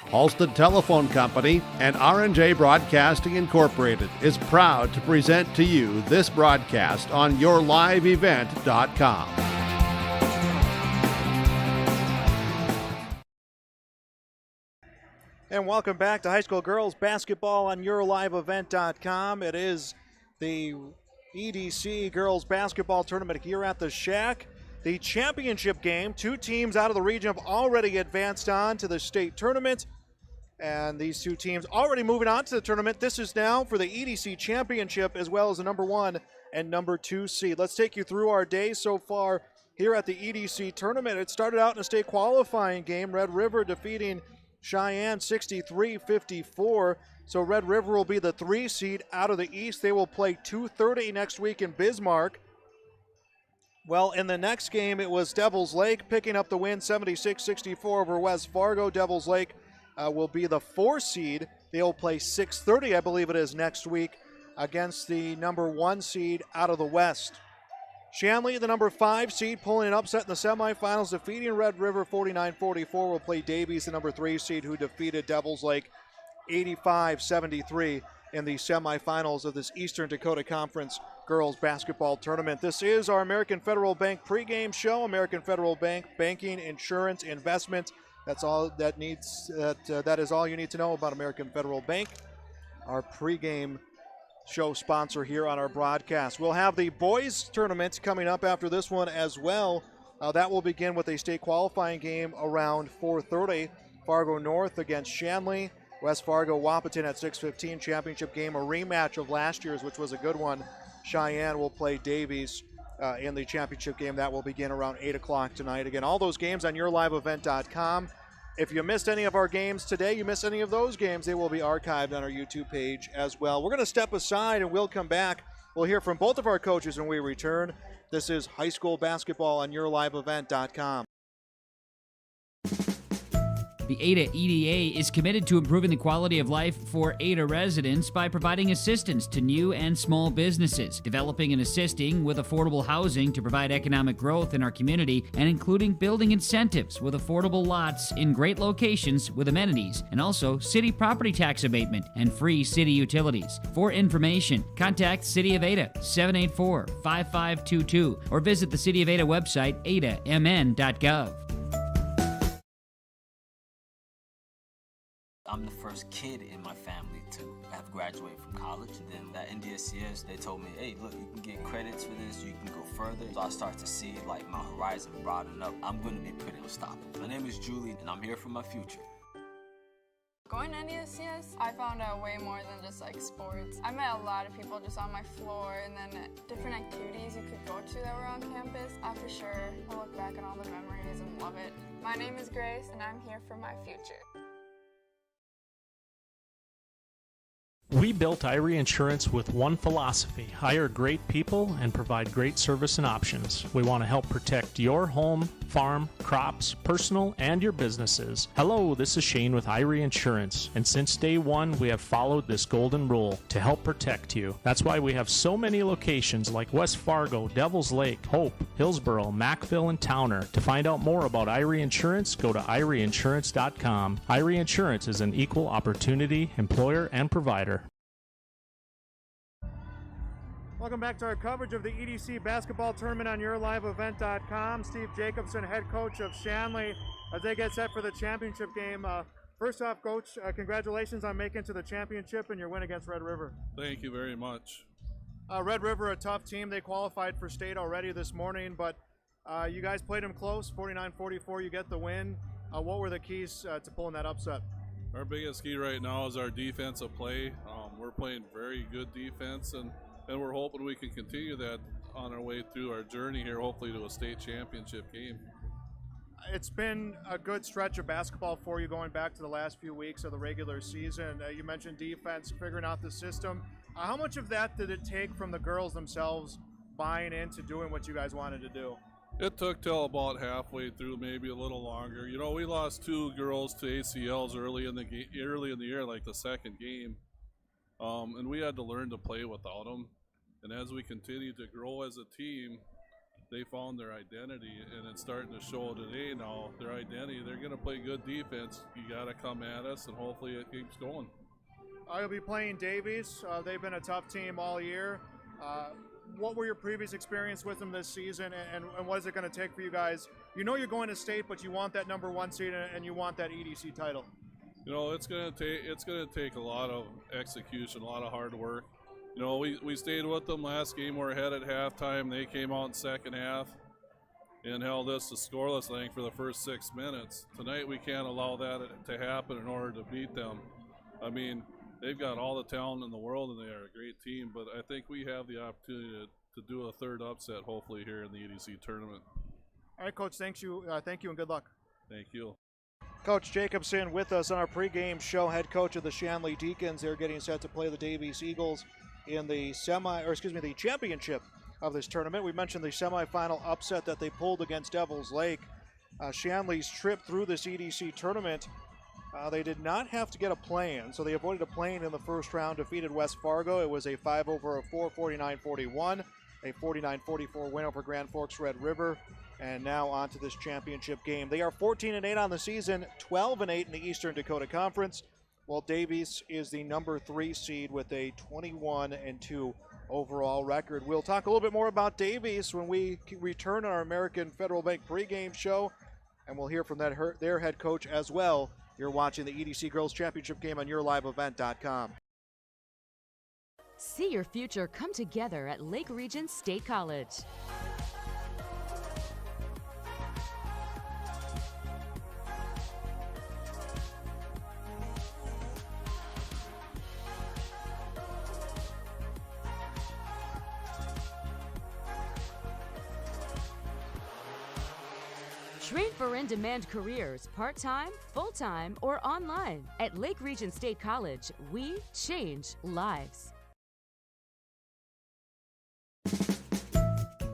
Halsted Telephone Company and R&J Broadcasting Incorporated is proud to present to you this broadcast on yourliveevent.com. And welcome back to high school girls basketball on yourliveevent.com. It is the EDC girls basketball tournament here at the Shack. The championship game, two teams out of the region have already advanced on to the state tournament. And these two teams already moving on to the tournament. This is now for the EDC championship as well as the number 1 and number 2 seed. Let's take you through our day so far here at the EDC tournament. It started out in a state qualifying game. Red River defeating Cheyenne 63-54. So Red River will be the 3 seed out of the East. They will play 2:30 next week in Bismarck. Well, in the next game, it was Devils Lake picking up the win 76-64 over West Fargo. Devils Lake will be the 4 seed. They'll play 6:30, I believe it is, next week against the number 1 seed out of the West. Shanley, the number 5 seed, pulling an upset in the semifinals, defeating Red River 49-44. Will play Davies, the number 3 seed, who defeated Devils Lake 85-73 in the semifinals of this Eastern Dakota Conference girls basketball tournament. This is our American Federal Bank pregame show. American Federal Bank, banking, insurance, investment. That's all that needs. That is all you need to know about American Federal Bank, our pregame show sponsor here on our broadcast. We'll have the boys tournament coming up after this one as well. That will begin with a state qualifying game around 4:30. Fargo North against Shanley. West Fargo Wahpeton at 6:15. Championship game, a rematch of last year's, which was a good one. Cheyenne will play Davies in the championship game. That will begin around 8 o'clock tonight. Again, all those games on yourliveevent.com. If you missed any of our games today, you missed any of those games, they will be archived on our YouTube page as well. We're going to step aside and we'll come back. We'll hear from both of our coaches when we return. This is high school basketball on yourliveevent.com. The Ada EDA is committed to improving the quality of life for Ada residents by providing assistance to new and small businesses, developing and assisting with affordable housing to provide economic growth in our community, and including building incentives with affordable lots in great locations with amenities, and also city property tax abatement and free city utilities. For information, contact City of Ada 784-5522 or visit the City of Ada website adamn.gov. I'm the first kid in my family to have graduated from college. And then that NDHSAA, they told me, hey, look, you can get credits for this, you can go further. So I start to see like my horizon broaden up. I'm gonna be pretty unstoppable. My name is Julie, and I'm here for my future. Going to NDHSAA, I found out way more than just like sports. I met a lot of people just on my floor, and then different activities you could go to that were on campus. I for sure will look back at all the memories and love it. My name is Grace, and I'm here for my future. We built Irie Insurance with one philosophy: hire great people and provide great service and options. We want to help protect your home, farm, crops, personal, and your businesses. Hello, this is Shane with Irie Insurance, and since day one, we have followed this golden rule to help protect you. That's why we have so many locations like West Fargo, Devils Lake, Hope, Hillsboro, Mackville, and Towner. To find out more about Irie Insurance, go to IrieInsurance.com. Irie Insurance is an equal opportunity employer and provider. Welcome back to our coverage of the EDC basketball tournament on yourliveevent.com. Steve Jacobson, head coach of Shanley, as they get set for the championship game. First off, Coach, congratulations on making it to the championship and your win against Red River. Thank you very much. Red River, a tough team. They qualified for state already this morning, but you guys played them close, 49-44. You get the win. What were the keys to pulling that upset? Our biggest key right now is our defensive play. We're playing very good defense, and we're hoping we can continue that on our way through our journey here, hopefully to a state championship game. It's been a good stretch of basketball for you going back to the last few weeks of the regular season. You mentioned defense, figuring out the system. How much of that did it take from the girls themselves buying into doing what you guys wanted to do? It took till about halfway through, maybe a little longer. You know, we lost 2 girls to ACLs early in the year, like the second game, and we had to learn to play without them. And as we continue to grow as a team, they found their identity, and it's starting to show today now, their identity. They're going to play good defense. You got to come at us, and hopefully it keeps going. You'll be playing Davies. They've been a tough team all year. What were your previous experience with them this season, and what is it going to take for you guys? You know you're going to state, but you want that number 1 seed and you want that EDC title. You know, it's going to take a lot of execution, a lot of hard work. You know, we stayed with them last game. We're ahead at halftime. They came out in second half and held us to scoreless, I think, for the first 6 minutes. Tonight we can't allow that to happen in order to beat them. I mean, they've got all the talent in the world, and they are a great team, but I think we have the opportunity to do a third upset, hopefully, here in the EDC tournament. All right, Coach, thank you, and good luck. Thank you. Coach Jacobson with us on our pregame show, head coach of the Shanley Deacons. They're getting set to play the Davies Eagles in the the championship of this tournament. We mentioned the semifinal upset that they pulled against Devils Lake. Shanley's trip through this EDC tournament, they did not have to get a play-in, so they avoided a play-in in the first round, defeated West Fargo. It was a 5-4, 49-41, a 49-44 win over Grand Forks Red River, and now on to this championship game. They are 14-8 on the season, 12-8 in the Eastern Dakota Conference, while Davies is the number 3 seed with a 21-2 overall record. We'll talk a little bit more about Davies when we return on our American Federal Bank pregame show, and we'll hear from their head coach as well. You're watching the EDC Girls Championship game on YourLiveEvent.com. See your future come together at Lake Region State College. Train for in-demand careers, part-time, full-time, or online. At Lake Region State College, we change lives.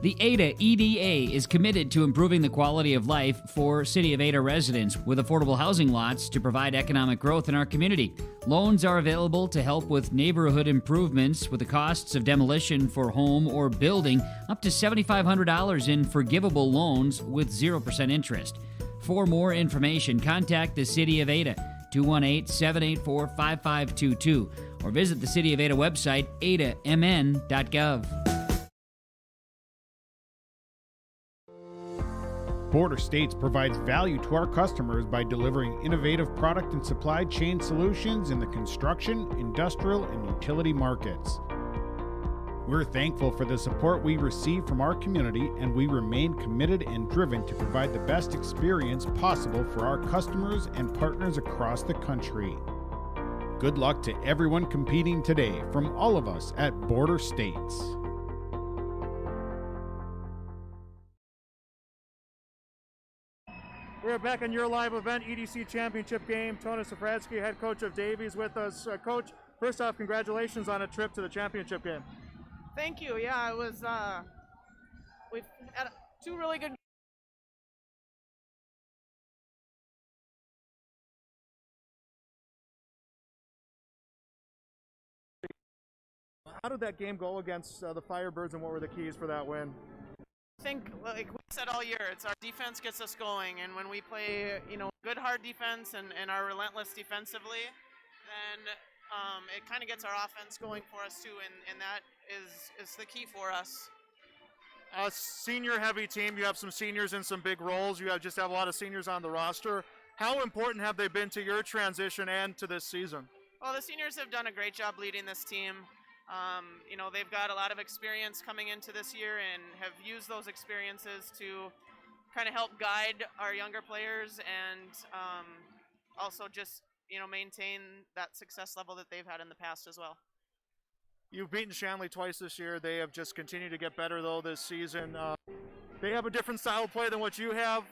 The Ada EDA is committed to improving the quality of life for City of Ada residents with affordable housing lots to provide economic growth in our community. Loans are available to help with neighborhood improvements with the costs of demolition for home or building up to $7,500 in forgivable loans with 0% interest. For more information, contact the City of Ada, 218-784-5522, or visit the City of Ada website, adamn.gov. Border States provides value to our customers by delivering innovative product and supply chain solutions in the construction, industrial, and utility markets. We're thankful for the support we receive from our community, and we remain committed and driven to provide the best experience possible for our customers and partners across the country. Good luck to everyone competing today from all of us at Border States. We're back on your live event, EDC Championship game. Tony Safradsky, head coach of Davies, with us. Coach, first off, congratulations on a trip to the championship game. Thank you. Yeah, it was. We've had 2 really good. How did that game go against the Firebirds, and what were the keys for that win? I think, like we said all year, it's our defense gets us going, and when we play, good hard defense and are relentless defensively, then it kind of gets our offense going for us too, and that is the key for us. A senior-heavy team. You have some seniors in some big roles. You have a lot of seniors on the roster. How important have they been to your transition and to this season? Well, the seniors have done a great job leading this team. They've got a lot of experience coming into this year and have used those experiences to kind of help guide our younger players and also just, maintain that success level that they've had in the past as well. You've beaten Shanley twice this year. They have just continued to get better, though, this season. They have a different style of play than what you have.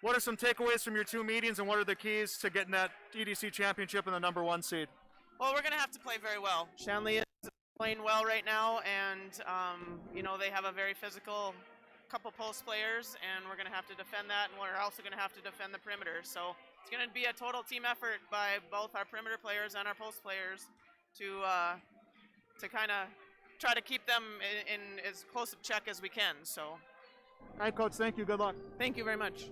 What are some takeaways from your 2 meetings, and what are the keys to getting that EDC championship and the number 1 seed? Well, we're going to have to play very well. Shanley is playing well right now, and, they have a very physical couple post players, and we're going to have to defend that, and we're also going to have to defend the perimeter. So it's going to be a total team effort by both our perimeter players and our post players to kind of try to keep them in as close a check as we can. So All right, Coach, thank you. Good luck. Thank you very much.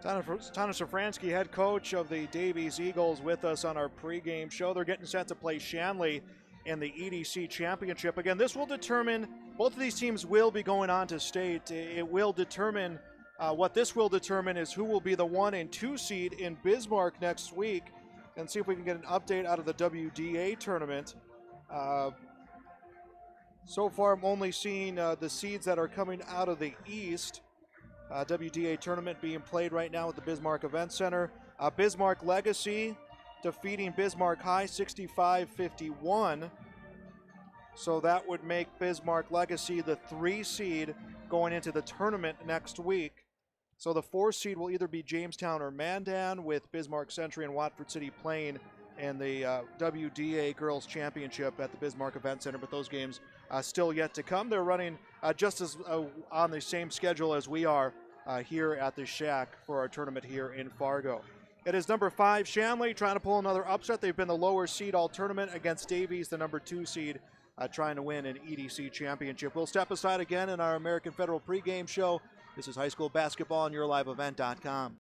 Tana Safransky, head coach of the Davies Eagles, with us on our pregame show. They're getting set to play Shanley in the EDC Championship. Again, this will determine, both of these teams will be going on to state. It will determine, what this will determine is who will be the 1 and 2 seed in Bismarck next week, and see if we can get an update out of the WDA tournament. So far, I'm only seeing the seeds that are coming out of the East. WDA tournament being played right now at the Bismarck Event Center. Bismarck Legacy defeating Bismarck High 65-51. So that would make Bismarck Legacy the 3 seed going into the tournament next week. So the 4 seed will either be Jamestown or Mandan, with Bismarck Century and Watford City playing in the WDA Girls Championship at the Bismarck Event Center, but those games still yet to come. They're running just as on the same schedule as we are here at the Shack for our tournament here in Fargo. It is number 5 Shanley trying to pull another upset. They've been the lower seed all tournament against Davies, the number 2 seed, trying to win an EDC championship. We'll step aside again in our American Federal pregame show. This is high school basketball on YourLiveEvent.com.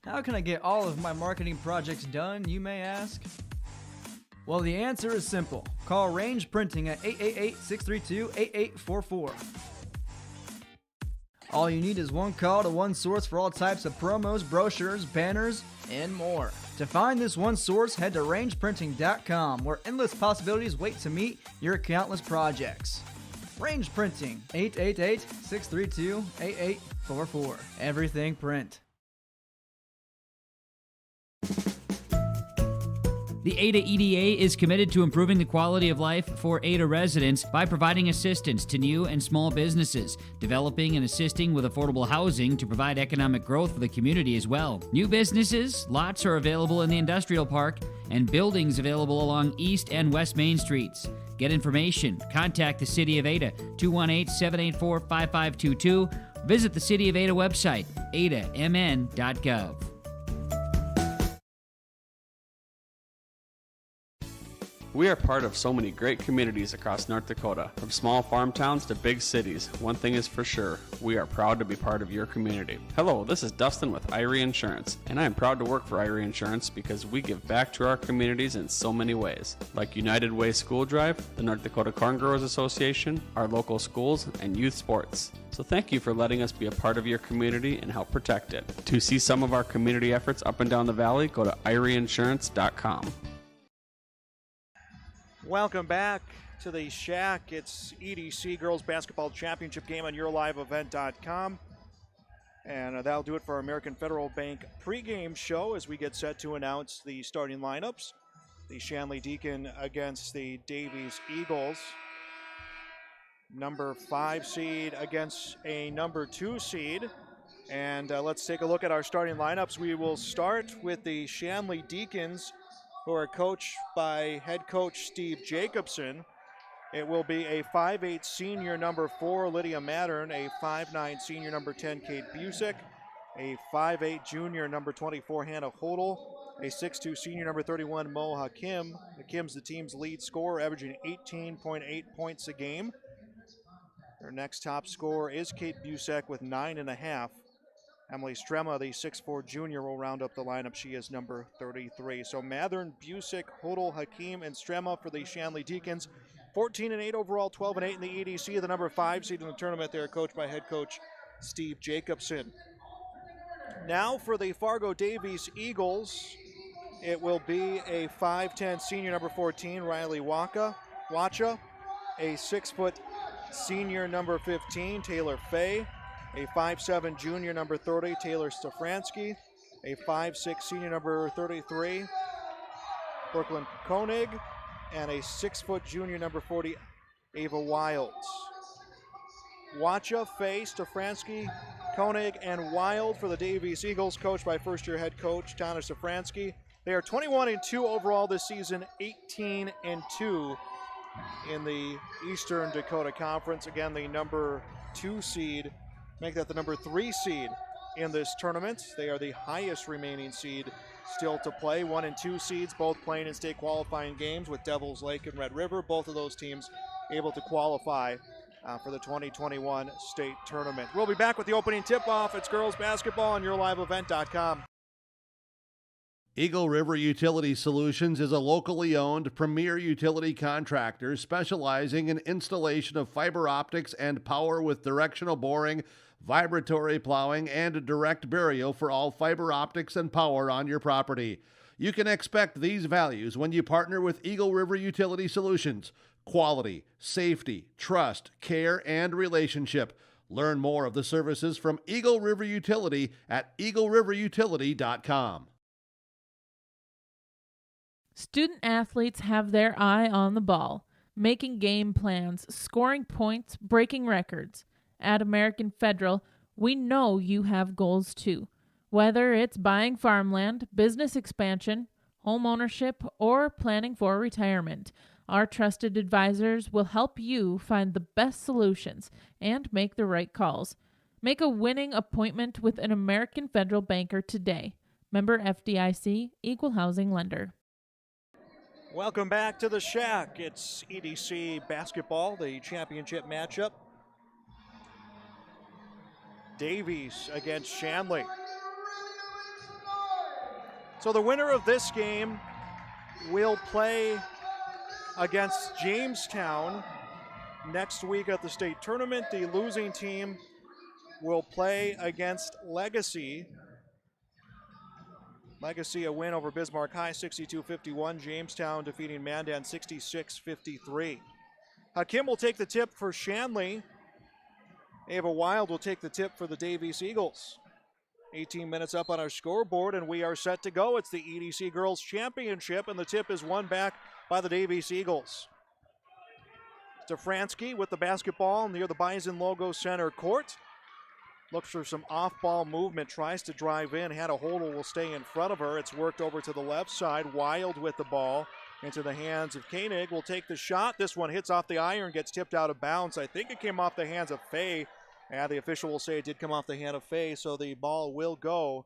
How can I get all of my marketing projects done, you may ask? Well, the answer is simple. Call Range Printing at 888-632-8844. All you need is one call to one source for all types of promos, brochures, banners, and more. To find this one source, head to rangeprinting.com, where endless possibilities wait to meet your countless projects. Range Printing, 888-632-8844. Everything print. The Ada EDA is committed to improving the quality of life for Ada residents by providing assistance to new and small businesses, developing and assisting with affordable housing to provide economic growth for the community as well. New businesses, lots are available in the industrial park, and buildings available along East and West Main Streets. Get information, contact the City of Ada, 218-784-5522. Visit the City of Ada website, adamn.gov. We are part of so many great communities across North Dakota, from small farm towns to big cities. One thing is for sure, we are proud to be part of your community. Hello, this is Dustin with Irie Insurance, and I am proud to work for Irie Insurance because we give back to our communities in so many ways, like United Way School Drive, the North Dakota Corn Growers Association, our local schools, and youth sports. So thank you for letting us be a part of your community and help protect it. To see some of our community efforts up and down the valley, go to IrieInsurance.com. Welcome back to the Shack. It's EDC Girls Basketball Championship game on YourLiveEvent.com. And that'll do it for our American Federal Bank pregame show as we get set to announce the starting lineups. The Shanley Deacon against the Davies Eagles. Number 5 seed against a number 2 seed. And let's take a look at our starting lineups. We will start with the Shanley Deacons, who are coached by head coach Steve Jacobson. It will be a 5'8 senior number 4, Lydia Mattern, a 5'9 senior number 10, Kate Busick, a 5'8 junior number 24, Hannah Hodel, a 6'2 senior number 31, Mo Hakim. Hakim's the team's lead scorer, averaging 18.8 points a game. Their next top scorer is Kate Busick with 9.5. Emily Strema, the 6'4 junior, will round up the lineup. She is number 33. So Mathern, Busick, Hodel, Hakim, and Strema for the Shanley Deacons. 14-8 overall, 12-8 in the EDC. The number 5 seed in the tournament. They're coached by head coach Steve Jacobson. Now for the Fargo Davies Eagles, it will be a 5'10 senior number 14, Riley Wacha, a 6' senior number 15, Taylor Fay, a 5'7 junior number 30, Taylor Stefransky, a 5'6 senior number 33, Brooklyn Koenig, and a 6' junior number 40, Ava Wilds. Wacha, Fay, Stefransky, Koenig, and Wild for the Davies Eagles, coached by first-year head coach Tana Stefransky. They are 21-2 overall this season, 18-2 in the Eastern Dakota Conference. Again, the number 2 seed, make that the number 3 seed in this tournament. They are the highest remaining seed still to play. 1 and 2 seeds, both playing in state qualifying games with Devils Lake and Red River. Both of those teams able to qualify for the 2021 state tournament. We'll be back with the opening tip-off. It's girls basketball on YourLiveEvent.com. Eagle River Utility Solutions is a locally owned premier utility contractor specializing in installation of fiber optics and power with directional boring, vibratory plowing, and direct burial for all fiber optics and power on your property. You can expect these values when you partner with Eagle River Utility Solutions. Quality, safety, trust, care, and relationship. Learn more of the services from Eagle River Utility at eagleriverutility.com. Student athletes have their eye on the ball, making game plans, scoring points, breaking records. At American Federal, we know you have goals too. Whether it's buying farmland, business expansion, home ownership, or planning for retirement, our trusted advisors will help you find the best solutions and make the right calls. Make a winning appointment with an American Federal banker today. Member FDIC, Equal Housing Lender. Welcome back to the Shack. It's EDC basketball, the championship matchup. Davies against Shanley. So the winner of this game will play against Jamestown next week at the state tournament. The losing team will play against Legacy. Legacy a win over Bismarck High, 62-51. Jamestown defeating Mandan 66-53. Hakim will take the tip for Shanley. Ava Wild will take the tip for the Davies Eagles. 18 minutes up on our scoreboard, and we are set to go. It's the EDC Girls Championship, and the tip is won back by the Davies Eagles. Stefransky with the basketball near the Bison Logo Center court. Looks for some off-ball movement, tries to drive in. Hannah Hodel will stay in front of her. It's worked over to the left side. Wild with the ball into the hands of Koenig. Will take the shot. This one hits off the iron, gets tipped out of bounds. I think it came off the hands of Fay. The official will say it did come off the hand of Fay, so the ball will go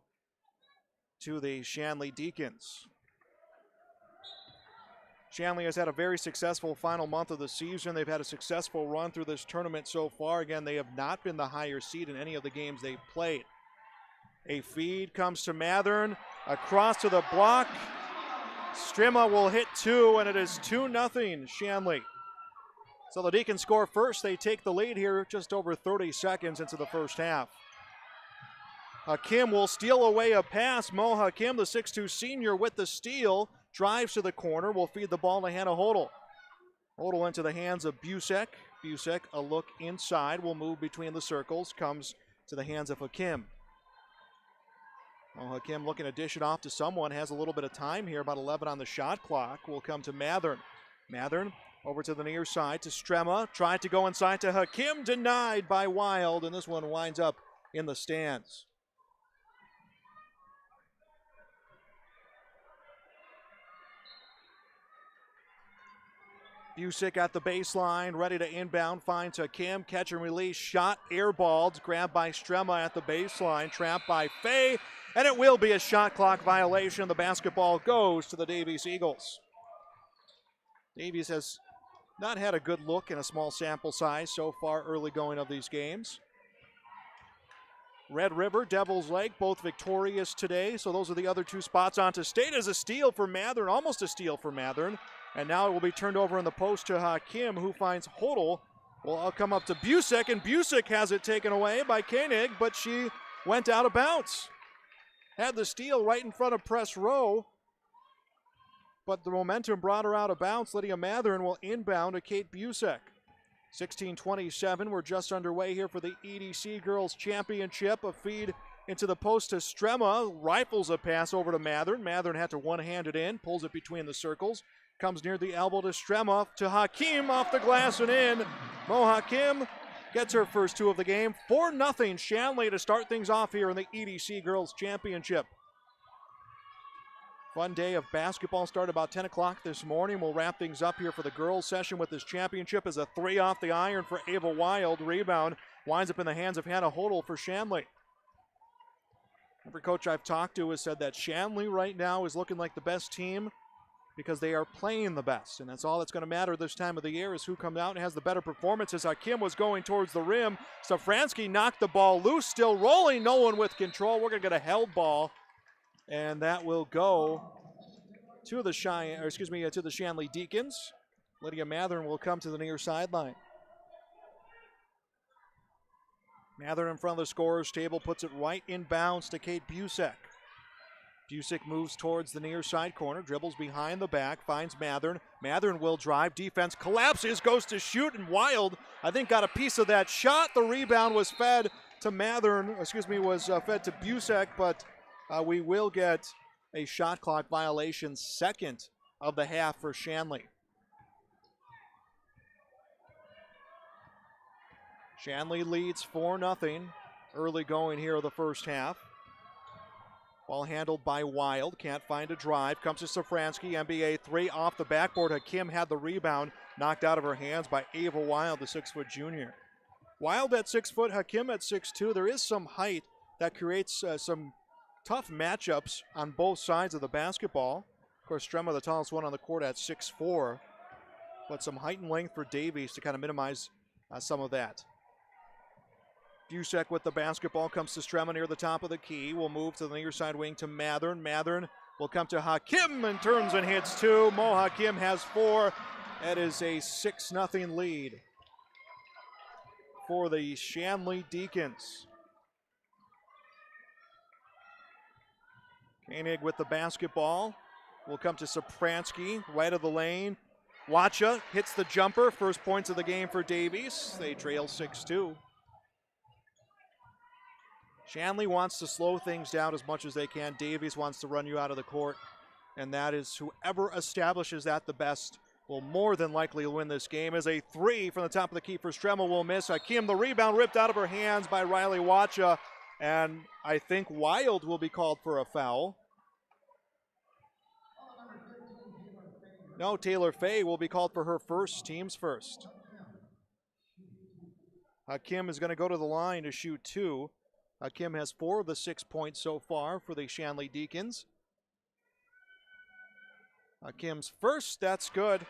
to the Shanley Deacons. Shanley has had a very successful final month of the season. They've had a successful run through this tournament so far. Again, they have not been the higher seed in any of the games they've played. A feed comes to Mathern, across to the block. Strima will hit 2, and it is 2-0 Shanley. So the Deacons score first. They take the lead here just over 30 seconds into the first half. Hakim will steal away a pass. Mo Hakim, the 6'2 senior, with the steal. Drives to the corner, will feed the ball to Hannah Hodel. Hodel into the hands of Busek. Busek, a look inside, will move between the circles, comes to the hands of Hakim. Well, Hakim looking to dish it off to someone, has a little bit of time here, about 11 on the shot clock, will come to Mathern. Mathern over to the near side to Strema, tried to go inside to Hakim, denied by Wild, and this one winds up in the stands. Busick at the baseline, ready to inbound, finds Hakim, catch and release, shot, airballed, grabbed by Strema at the baseline, trapped by Fay, and it will be a shot clock violation. The basketball goes to the Davies Eagles. Davies has not had a good look in a small sample size so far early going of these games. Red River, Devils Lake, both victorious today, so those are the other two spots. Onto State as a steal for Mathern, almost a steal for Mathern. And now it will be turned over in the post to Hakim, who finds Hodel. Will come up to Busek, and Busek has it taken away by Koenig, but she went out of bounds. Had the steal right in front of press row, but the momentum brought her out of bounds. Lydia Mathern will inbound to Kate Busek. 16:27, we're just underway here for the EDC Girls Championship. A feed into the post to Strema, rifles a pass over to Mathern. Mathern had to one-hand it in, pulls it between the circles. comes near the elbow to Strema, to Hakim off the glass and in. Mo Hakim gets her first 2 of the game. 4-0 Shanley to start things off here in the EDC Girls Championship. Fun day of basketball started about 10 o'clock this morning. We'll wrap things up here for the girls session with this championship as a 3 off the iron for Ava Wild. Rebound winds up in the hands of Hannah Hodel for Shanley. Every coach I've talked to has said that Shanley right now is looking like the best team because they are playing the best. And that's all that's going to matter this time of the year is who comes out and has the better performances. Hakim was going towards the rim. Safransky knocked the ball loose, still rolling, no one with control. We're going to get a held ball. And that will go to the Shanley Deacons. Lydia Mathern will come to the near sideline. Mathern in front of the scorer's table puts it right in bounds to Kate Busek. Busek moves towards the near side corner, dribbles behind the back, finds Mathern. Mathern will drive, defense collapses, goes to shoot, and Wild, I think, got a piece of that shot. The rebound was fed to fed to Busek, but we will get a shot clock violation, second of the half for Shanley. Shanley leads 4-0 early going here of the first half. Ball handled by Wild, can't find a drive, comes to Safransky, NBA 3 off the backboard. Hakim had the rebound, knocked out of her hands by Ava Wild, the 6-foot junior. Wild at 6 foot, Hakim at 6'2". There is some height that creates some tough matchups on both sides of the basketball. Of course, Strema, the tallest one on the court, at 6'4", but some height and length for Davies to kind of minimize some of that. Busek with the basketball, comes to Strema near the top of the key. Will move to the near side wing to Mathern. Mathern will come to Hakim and turns and hits 2. Mo Hakim has 4. That is a 6-0 lead for the Shanley Deacons. Koenig with the basketball. Will come to Safransky, right of the lane. Wacha hits the jumper. First points of the game for Davies. They trail 6-2. Shanley wants to slow things down as much as they can. Davies wants to run you out of the court. And that is whoever establishes that the best will more than likely win this game. As a 3 from the top of the key for Strema will miss. Hakim, the rebound ripped out of her hands by Riley Wacha. And I think Wild will be called for a foul. No, Taylor Fay will be called for her first, team's first. Hakim is going to go to the line to shoot 2. Hakim has 4 of the 6 points so far for the Shanley Deacons. Hakim's first, that's good.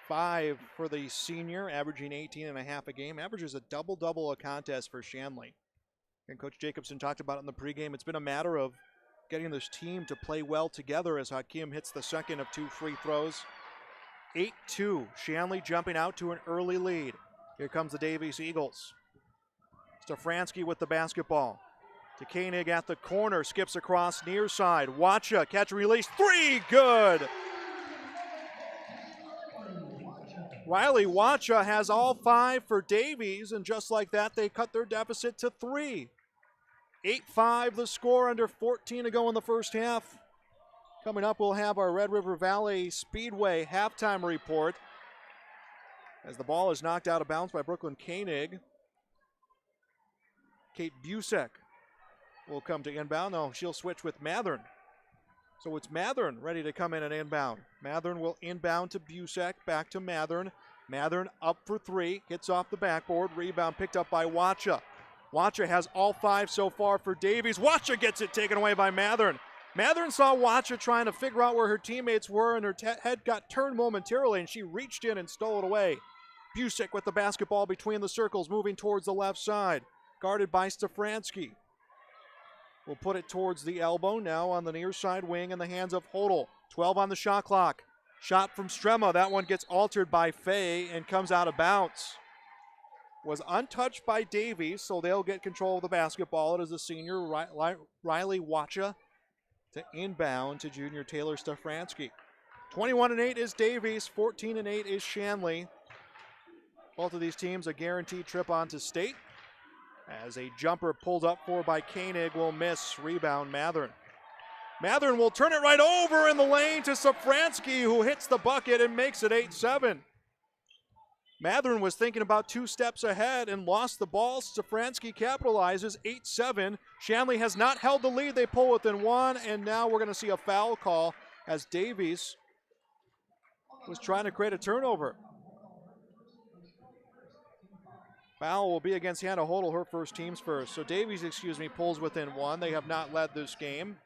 5 for the senior, averaging 18.5 a game. Averages a double-double a contest for Shanley. And Coach Jacobson talked about it in the pregame. It's been a matter of getting this team to play well together as Hakim hits the second of 2 free throws. 8-2, Shanley jumping out to an early lead. Here comes the Davies Eagles. Stefransky with the basketball. To Koenig at the corner, skips across near side. Wacha, catch and release, 3, good! Riley Wacha has all 5 for Davies, and just like that, they cut their deficit to 3. 8-5 the score, under 14 to go in the first half. Coming up, we'll have our Red River Valley Speedway halftime report as the ball is knocked out of bounds by Brooklyn Koenig. Kate Busek will come to inbound. No, she'll switch with Mathern. So it's Mathern ready to come in and inbound. Mathern will inbound to Busek, back to Mathern. Mathern up for 3, gets off the backboard. Rebound picked up by Wacha. Wacha has all 5 so far for Davies. Wacha gets it taken away by Mathern. Mathern saw Wacha trying to figure out where her teammates were, and her head got turned momentarily, and she reached in and stole it away. Busek with the basketball between the circles, moving towards the left side. Guarded by Stefransky. Will put it towards the elbow, now on the near side wing in the hands of Hodel. 12 on the shot clock. Shot from Strema. That one gets altered by Fay and comes out of bounds. Was untouched by Davies, so they'll get control of the basketball. It is the senior, Riley Wacha, to inbound to junior Taylor Stefransky. 21-8 is Davies, 14-8 is Shanley. Both of these teams a guaranteed trip onto state. As a jumper pulled up for by Koenig will miss. Rebound Mathern. Mathern will turn it right over in the lane to Safransky, who hits the bucket and makes it 8-7. Mathern was thinking about 2 steps ahead and lost the ball. Safransky capitalizes 8-7. Shanley has not held the lead. They pull within 1, and now we're going to see a foul call as Davies was trying to create a turnover. Foul will be against Hannah Hodel, her first, team's first. So Davies, pulls within 1. They have not led this game.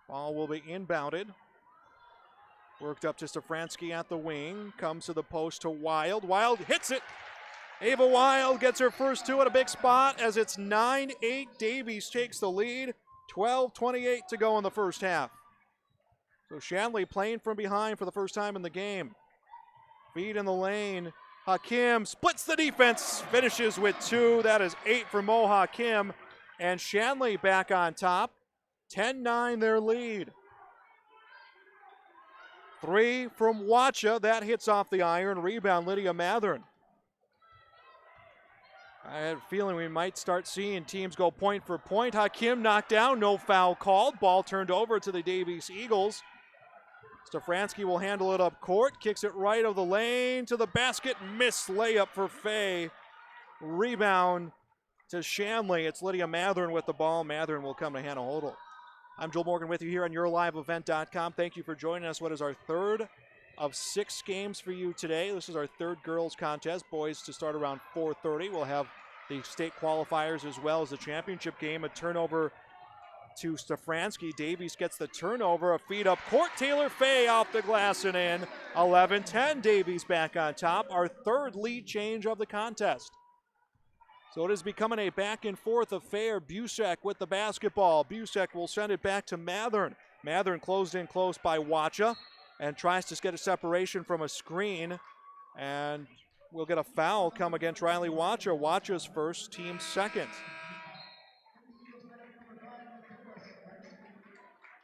Ball will be inbounded. Worked up to Safransky at the wing. Comes to the post to Wild. Wild hits it. Ava Wild gets her first 2 at a big spot as it's 9-8. Davies takes the lead. 12:28 to go in the first half. So Shanley playing from behind for the first time in the game. Feed in the lane. Hakim splits the defense. Finishes with 2. That is 8 for Mo Hakim. And Shanley back on top. 10-9 their lead. 3 from Wacha. That hits off the iron. Rebound, Lydia Mathern. I had a feeling we might start seeing teams go point for point. Hakim knocked down, no foul called. Ball turned over to the Davies Eagles. Safransky will handle it up court. Kicks it right of the lane to the basket. Missed layup for Fay. Rebound to Shanley. It's Lydia Mathern with the ball. Mathern will come to Hannah Hodel. I'm Joel Morgan with you here on YourLiveEvent.com. Thank you for joining us. What is our 3rd of 6 games for you today? This is our 3rd girls contest. Boys to start around 4:30. We'll have the state qualifiers as well as the championship game. A turnover to Safransky. Davies gets the turnover. A feed up court. Taylor Fay off the glass and in. 11-10. Davies back on top. Our 3rd lead change of the contest. So it is becoming a back and forth affair. Busek with the basketball. Busek will send it back to Mathern. Mathern closed in close by Wacha and tries to get a separation from a screen. And we'll get a foul come against Riley Wacha. Wacha's first, team second.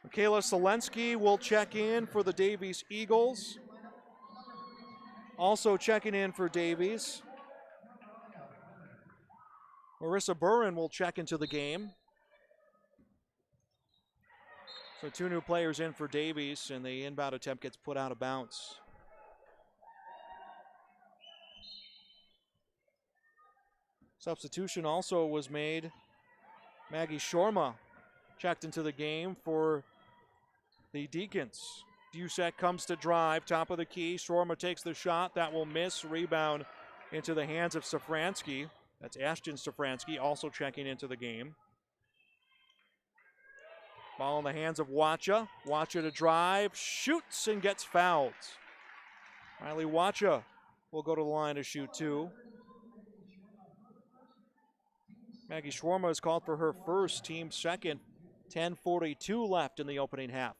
Michaela Selensky will check in for the Davies Eagles. Also checking in for Davies, Marissa Burren will check into the game. So 2 new players in for Davies, and the inbound attempt gets put out of bounds. Substitution also was made. Maggie Shorma checked into the game for the Deacons. Busek comes to drive, top of the key. Shorma takes the shot. That will miss. Rebound into the hands of Safransky. That's Ashton Safransky also checking into the game. Ball in the hands of Wacha. Wacha to drive, shoots and gets fouled. Riley Wacha will go to the line to shoot 2. Maggie Schwarma is called for her first, team second. 10:42 left in the opening half.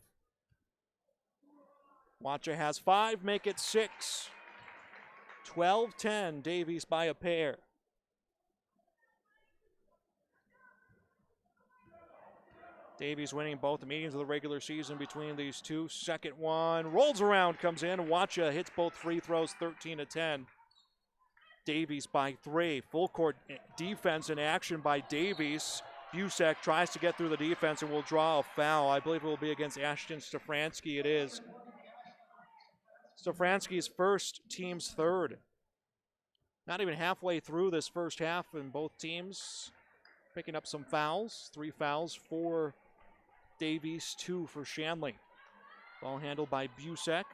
Wacha has 5, make it 6. 12-10, Davies by a pair. Davies winning both the meetings of the regular season between these two. Second one rolls around, comes in. Wacha hits both free throws, 13-10. Davies by 3. Full court defense in action by Davies. Busek tries to get through the defense and will draw a foul. I believe it will be against Ashton Stefransky. It is. Stefransky's first, team's third. Not even halfway through this first half, and both teams picking up some fouls. 3 fouls for Davies, 2 for Shanley. Ball handled by Busek.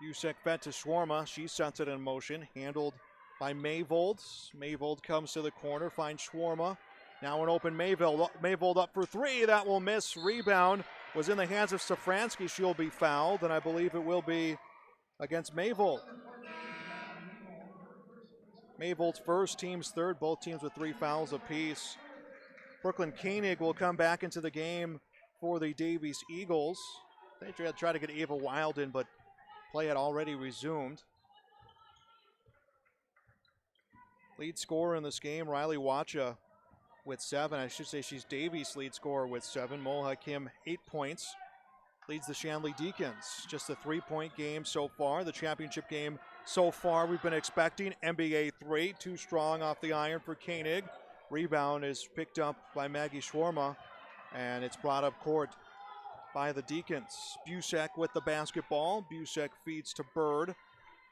Busek fed to Schwarma. She sets it in motion. Handled by Mayvold. Mayvold comes to the corner, finds Schwarma. Now an open Mayvold. Mayvold up for 3. That will miss. Rebound was in the hands of Safransky. She'll be fouled, and I believe it will be against Mayvold. Mayvold's first, team's third. Both teams with 3 fouls apiece. Brooklyn Koenig will come back into the game for the Davies Eagles. They try to get Ava Wild in, but play had already resumed. Lead scorer in this game, Riley Wacha with 7. I should say she's Davies' lead scorer with 7. Moha Kim, 8 points. Leads the Shanley Deacons. Just a 3-point game so far. The championship game so far we've been expecting. NBA 3, too strong off the iron for Koenig. Rebound is picked up by Maggie Schwarma, and it's brought up court by the Deacons. Busek with the basketball. Busek feeds to Bird.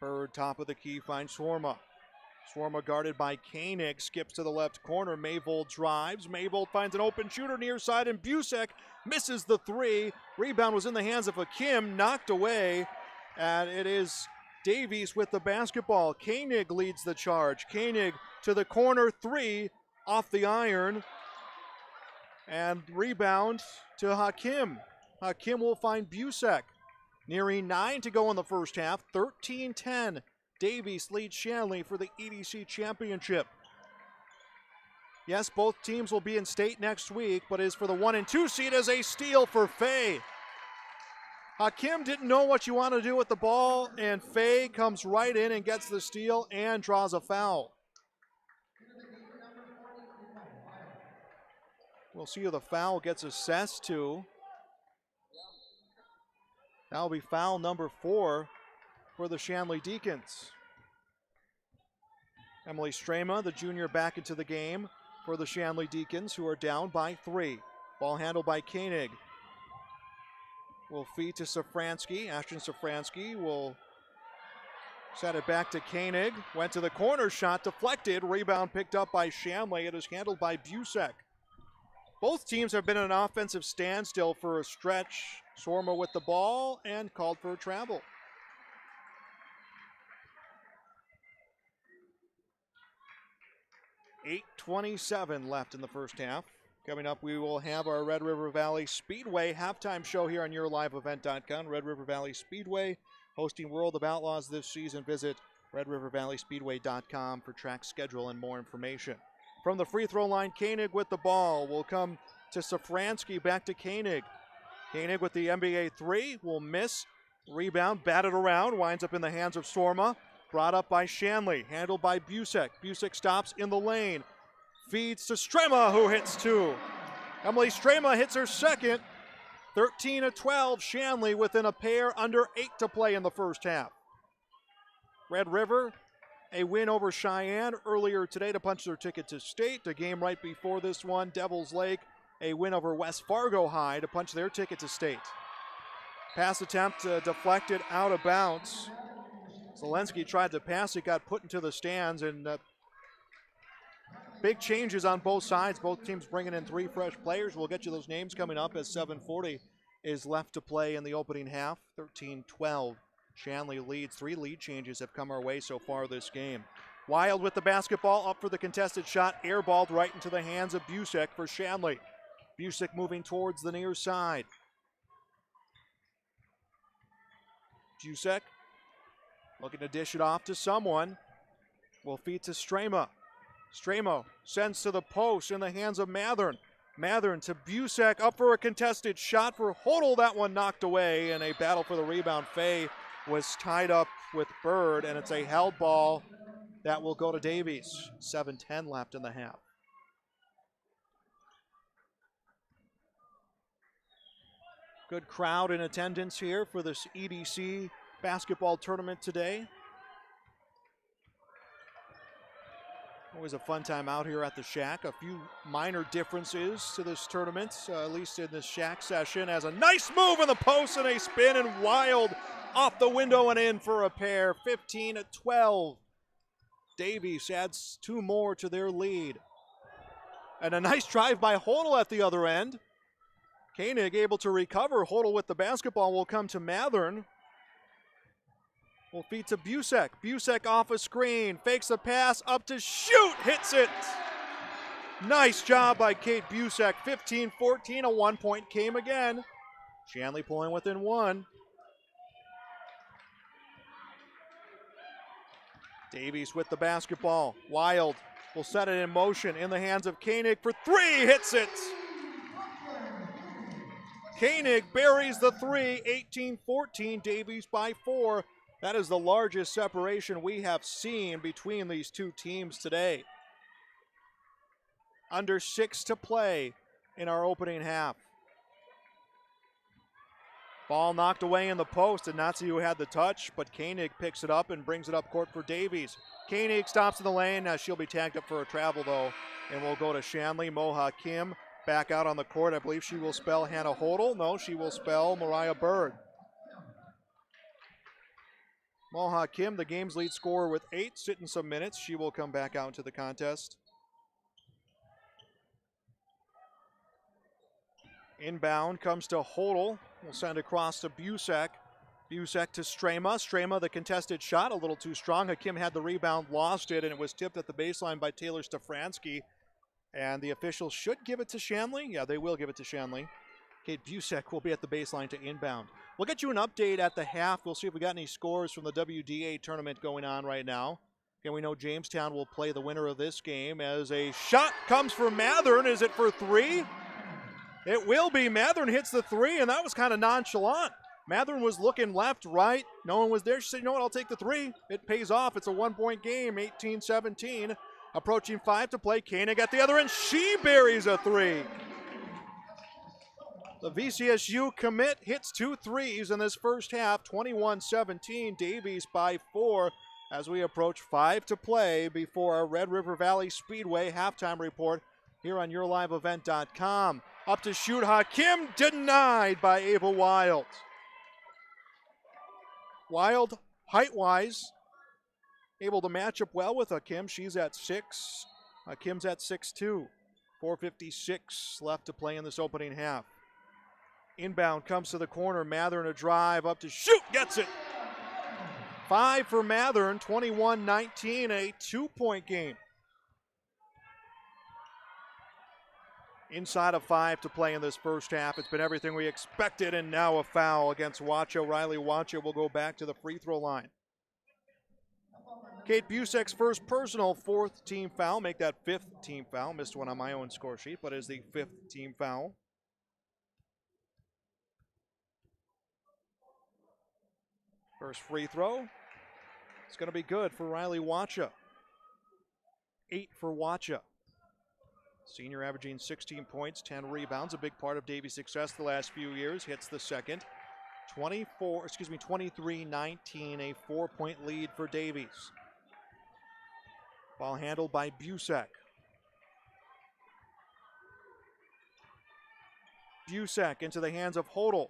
Bird, top of the key, finds Schwarma. Schwarma guarded by Koenig, skips to the left corner. Mayvold drives. Mayvold finds an open shooter near side, and Busek misses the three. Rebound was in the hands of Hakim, knocked away, and it is Davies with the basketball. Koenig leads the charge. Koenig to the corner, three off the iron, and rebound to Hakim. Hakim will find Busek. Nearing 9 to go in the first half, 13-10. Davies leads Shanley for the EDC Championship. Yes, both teams will be in state next week, but is for the 1 and 2 seed as a steal for Fay. Hakim didn't know what you want to do with the ball, and Fay comes right in and gets the steal and draws a foul. We'll see who the foul gets assessed to. That'll be foul number 4 for the Shanley Deacons. Emily Strema, the junior, back into the game for the Shanley Deacons, who are down by 3. Ball handled by Koenig. Will feed to Safransky. Ashton Safransky will set it back to Koenig. Went to the corner, shot deflected. Rebound picked up by Shanley. It is handled by Busek. Both teams have been in an offensive standstill for a stretch. Sorma with the ball and called for a travel. .27 left in the first half. Coming up, we will have our Red River Valley Speedway halftime show here on YourLiveEvent.com. Red River Valley Speedway hosting World of Outlaws this season. Visit RedRiverValleySpeedway.com for track schedule and more information. From the free throw line, Koenig with the ball will come to Safransky, back to Koenig. Koenig with the NBA 3 will miss. Rebound, batted around, winds up in the hands of Sorma. Brought up by Shanley, handled by Busek. Busek stops in the lane. Feeds to Strema, who hits 2. Emily Strema hits her second. 13-12, Shanley within a pair, under 8 to play in the first half. Red River, a win over Cheyenne earlier today to punch their ticket to state. The game right before this one, Devils Lake, a win over West Fargo High to punch their ticket to state. Pass attempt deflected out of bounds. Zelensky tried to pass, it got put into the stands, and big changes on both sides. Both teams bringing in 3 fresh players. We'll get you those names coming up as 7:40 is left to play in the opening half. 13-12. Shanley leads. 3 lead changes have come our way so far this game. Wild with the basketball, up for the contested shot, airballed right into the hands of Busek for Shanley. Busek moving towards the near side. Busek looking to dish it off to someone. Will feed to Strema. Stremo sends to the post in the hands of Mathern. Mathern to Busek, up for a contested shot for Hodel. That one knocked away in a battle for the rebound. Fay was tied up with Bird, and it's a held ball that will go to Davies. 7:10 left in the half. Good crowd in attendance here for this EDC basketball tournament today. Always a fun time out here at the Shack. A few minor differences to this tournament, at least in this Shack session, as a nice move in the post and a spin, and Wild off the window and in for a pair. 15-12. Davies adds 2 more to their lead. And a nice drive by Hodel at the other end. Koenig able to recover. Hodel with the basketball will come to Mathern. Will feed to Busek. Busek off a screen. Fakes a pass. Up to shoot. Hits it. Nice job by Kate Busek. 15-14. A 1-point game again. Shanley pulling within 1. Davies with the basketball. Wild will set it in motion in the hands of Koenig for 3. Hits it. Koenig buries the 3. 18-14. Davies by 4. That is the largest separation we have seen between these two teams today. Under 6 to play in our opening half. Ball knocked away in the post. Did not see who had the touch, but Koenig picks it up and brings it up court for Davies. Koenig stops in the lane. Now she'll be tagged up for a travel, though, and we'll go to Shanley. Moha Kim back out on the court. I believe she will spell Hannah Hodel. No, she will spell Mariah Berg. Moha Kim, the game's lead scorer with 8, sitting some minutes. She will come back out into the contest. Inbound comes to Hodel. We'll send across to Busak. Busak to Strema. Strema, the contested shot, a little too strong. Hakim had the rebound, lost it, and it was tipped at the baseline by Taylor Stefanski. And the officials should give it to Shanley. Yeah, they will give it to Shanley. Kate Busak will be at the baseline to inbound. We'll get you an update at the half. We'll see if we got any scores from the WDA tournament going on right now. And we know Jamestown will play the winner of this game as a shot comes from Mathern. Is it for 3? It will be. Mathern hits the 3, and that was kind of nonchalant. Mathern was looking left, right. No one was there. She said, you know what, I'll take the 3. It pays off. It's a 1-point game, 18-17. Approaching 5 to play. Koenig at the other end. She buries a 3. The VCSU commit hits 2 threes in this first half, 21-17. Davies by 4 as we approach 5 to play before our Red River Valley Speedway halftime report here on YourLiveEvent.com. Up to shoot, Hakim denied by Ava Wild. Wild, height-wise, able to match up well with Hakim. She's at 6. Hakim's at 6'2". 4:56 left to play in this opening half. Inbound comes to the corner. Mathern a drive up to shoot. Gets it. 5 for Mathern. 21-19. A 2-point game. Inside of 5 to play in this first half. It's been everything we expected, and now a foul against Wacha. Riley Wacha will go back to the free throw line. Kate Busak's first personal 4th team foul. Make that 5th team foul. Missed one on my own score sheet, but is the 5th team foul. First free throw. It's going to be good for Riley Wacha. 8 for Wacha. Senior averaging 16 points, 10 rebounds, a big part of Davies' success the last few years. Hits the second. 23-19, a 4-point lead for Davies. Ball handled by Busak. Busak into the hands of Hodel.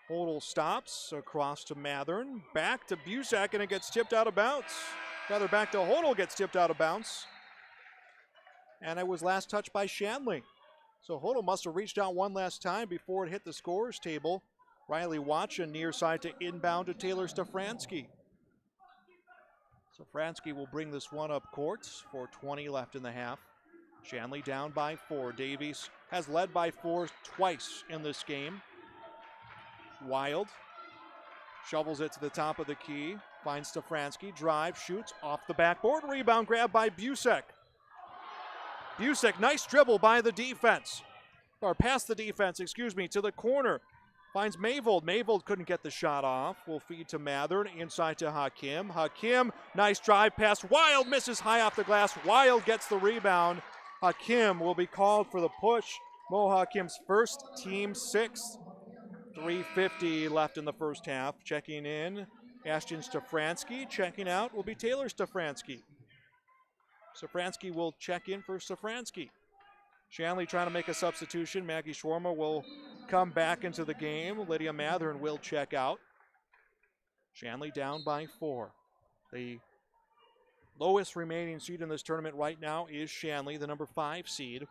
Hodel stops across to Mathern. Back to Busak, and it gets tipped out of bounds. Rather, back to Hodel, gets tipped out of bounds. And it was last touched by Shanley. So Hodel must have reached out one last time before it hit the scorer's table. Riley Wacha near side to inbound to Taylor Stefanski. Stefanski will bring this one up court. 4:20 left in the half. Shanley down by 4. Davies has led by 4 twice in this game. Wild shovels it to the top of the key. Finds Stefanski. Drive, shoots off the backboard. Rebound grab by Busak. Busak, nice dribble by the defense. Or past the defense, to the corner. Finds Mayvold. Mayvold couldn't get the shot off. Will feed to Mathern. Inside to Hakim. Hakim, nice drive pass. Wild misses high off the glass. Wild gets the rebound. Hakim will be called for the push. Mo Hakim's first, team 6th. 3:50 left in the first half. Checking in, Ashton Stefanski. Checking out will be Taylor Stefanski. Stefanski will check in for Stefanski. Shanley trying to make a substitution. Maggie Schwarmer will come back into the game. Lydia Mathern will check out. Shanley down by 4. The lowest remaining seed in this tournament right now is Shanley, the number 5 seed.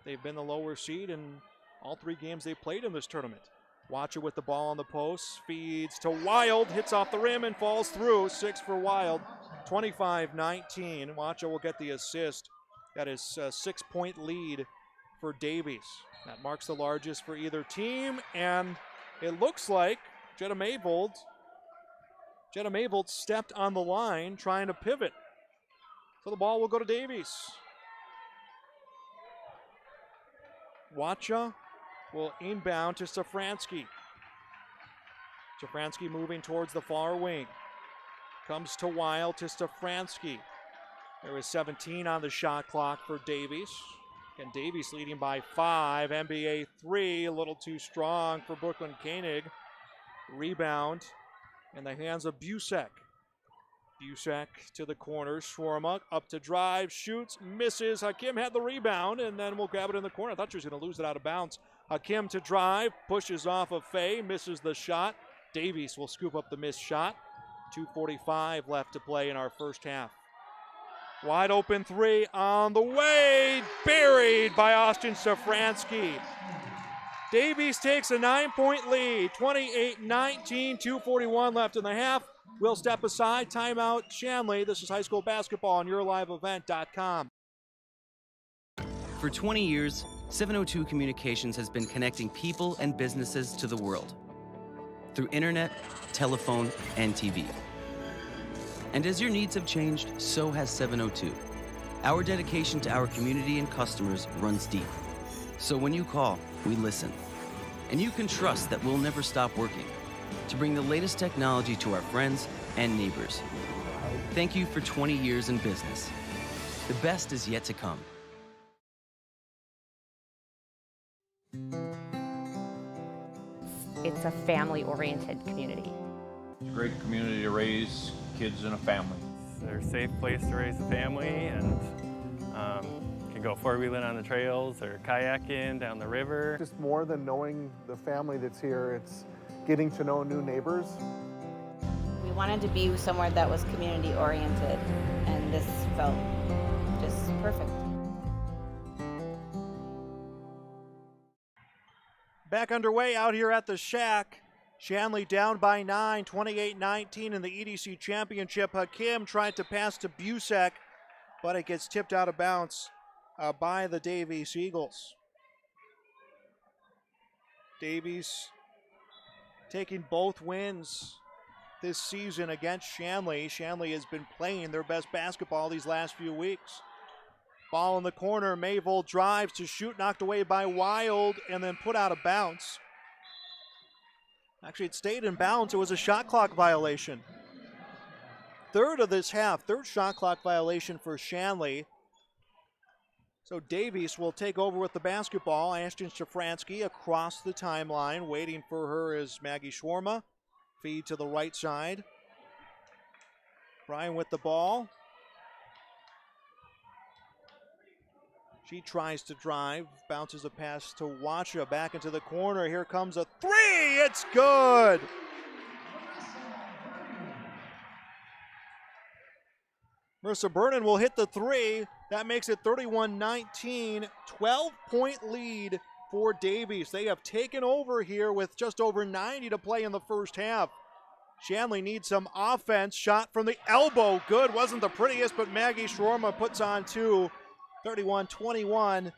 They've been the lower seed in all 3 games they played in this tournament. Wacha with the ball on the post. Feeds to Wild. Hits off the rim and falls through. 6 for Wild. 25-19. Wacha will get the assist. That is a 6-point lead for Davies. That marks the largest for either team, and it looks like Jetta Mayvold stepped on the line trying to pivot. So the ball will go to Davies. Wacha will inbound to Stefanski. Stefanski moving towards the far wing. Comes to Wild to Stefanski. There is 17 on the shot clock for Davies. And Davies leading by 5. NBA 3, a little too strong for Brooklyn Koenig. Rebound in the hands of Busek. Busek to the corner. Schwarma up to drive, shoots, misses. Hakim had the rebound, and then we'll grab it in the corner. I thought she was going to lose it out of bounds. Hakim to drive, pushes off of Faye, misses the shot. Davies will scoop up the missed shot. 2:45 left to play in our first half. Wide open 3 on the way, buried by Austin Safransky. Davies takes a 9-point lead, 28-19, 2:41 left in the half. We'll step aside, timeout Shanley. This is high school basketball on YourLiveEvent.com. For 20 years, 702 Communications has been connecting people and businesses to the world through internet, telephone, and TV. And as your needs have changed, so has 702. Our dedication to our community and customers runs deep. So when you call, we listen. And you can trust that we'll never stop working to bring the latest technology to our friends and neighbors. Thank you for 20 years in business. The best is yet to come. It's a family-oriented community. It's a great community to raise kids in a family. They're a safe place to raise a family, and can go four-wheeling on the trails or kayaking down the river. Just more than knowing the family that's here, it's getting to know new neighbors. We wanted to be somewhere that was community-oriented, and this felt just perfect. Back underway out here at the Shack. Shanley down by 9, 28-19 in the EDC Championship. Hakim tried to pass to Busek, but it gets tipped out of bounds by the Davies Eagles. Davies taking both wins this season against Shanley. Shanley has been playing their best basketball these last few weeks. Ball in the corner, Mayvold drives to shoot, knocked away by Wild, and then put out of bounds. Actually, it stayed in bounds. It was a shot clock violation. Third of this half, third shot clock violation for Shanley. So Davies will take over with the basketball. Ashton Shafransky across the timeline. Waiting for her is Maggie Schwarma. Feed to the right side. Bryan with the ball. She tries to drive, bounces a pass to Wacha, back into the corner. Here comes a 3, it's good! Marissa Vernon will hit the 3. That makes it 31-19, 12-point lead for Davies. They have taken over here with just over 90 to play in the first half. Shanley needs some offense. Shot from the elbow, good. Wasn't the prettiest, but Maggie Schwarma puts on 2. 31-21,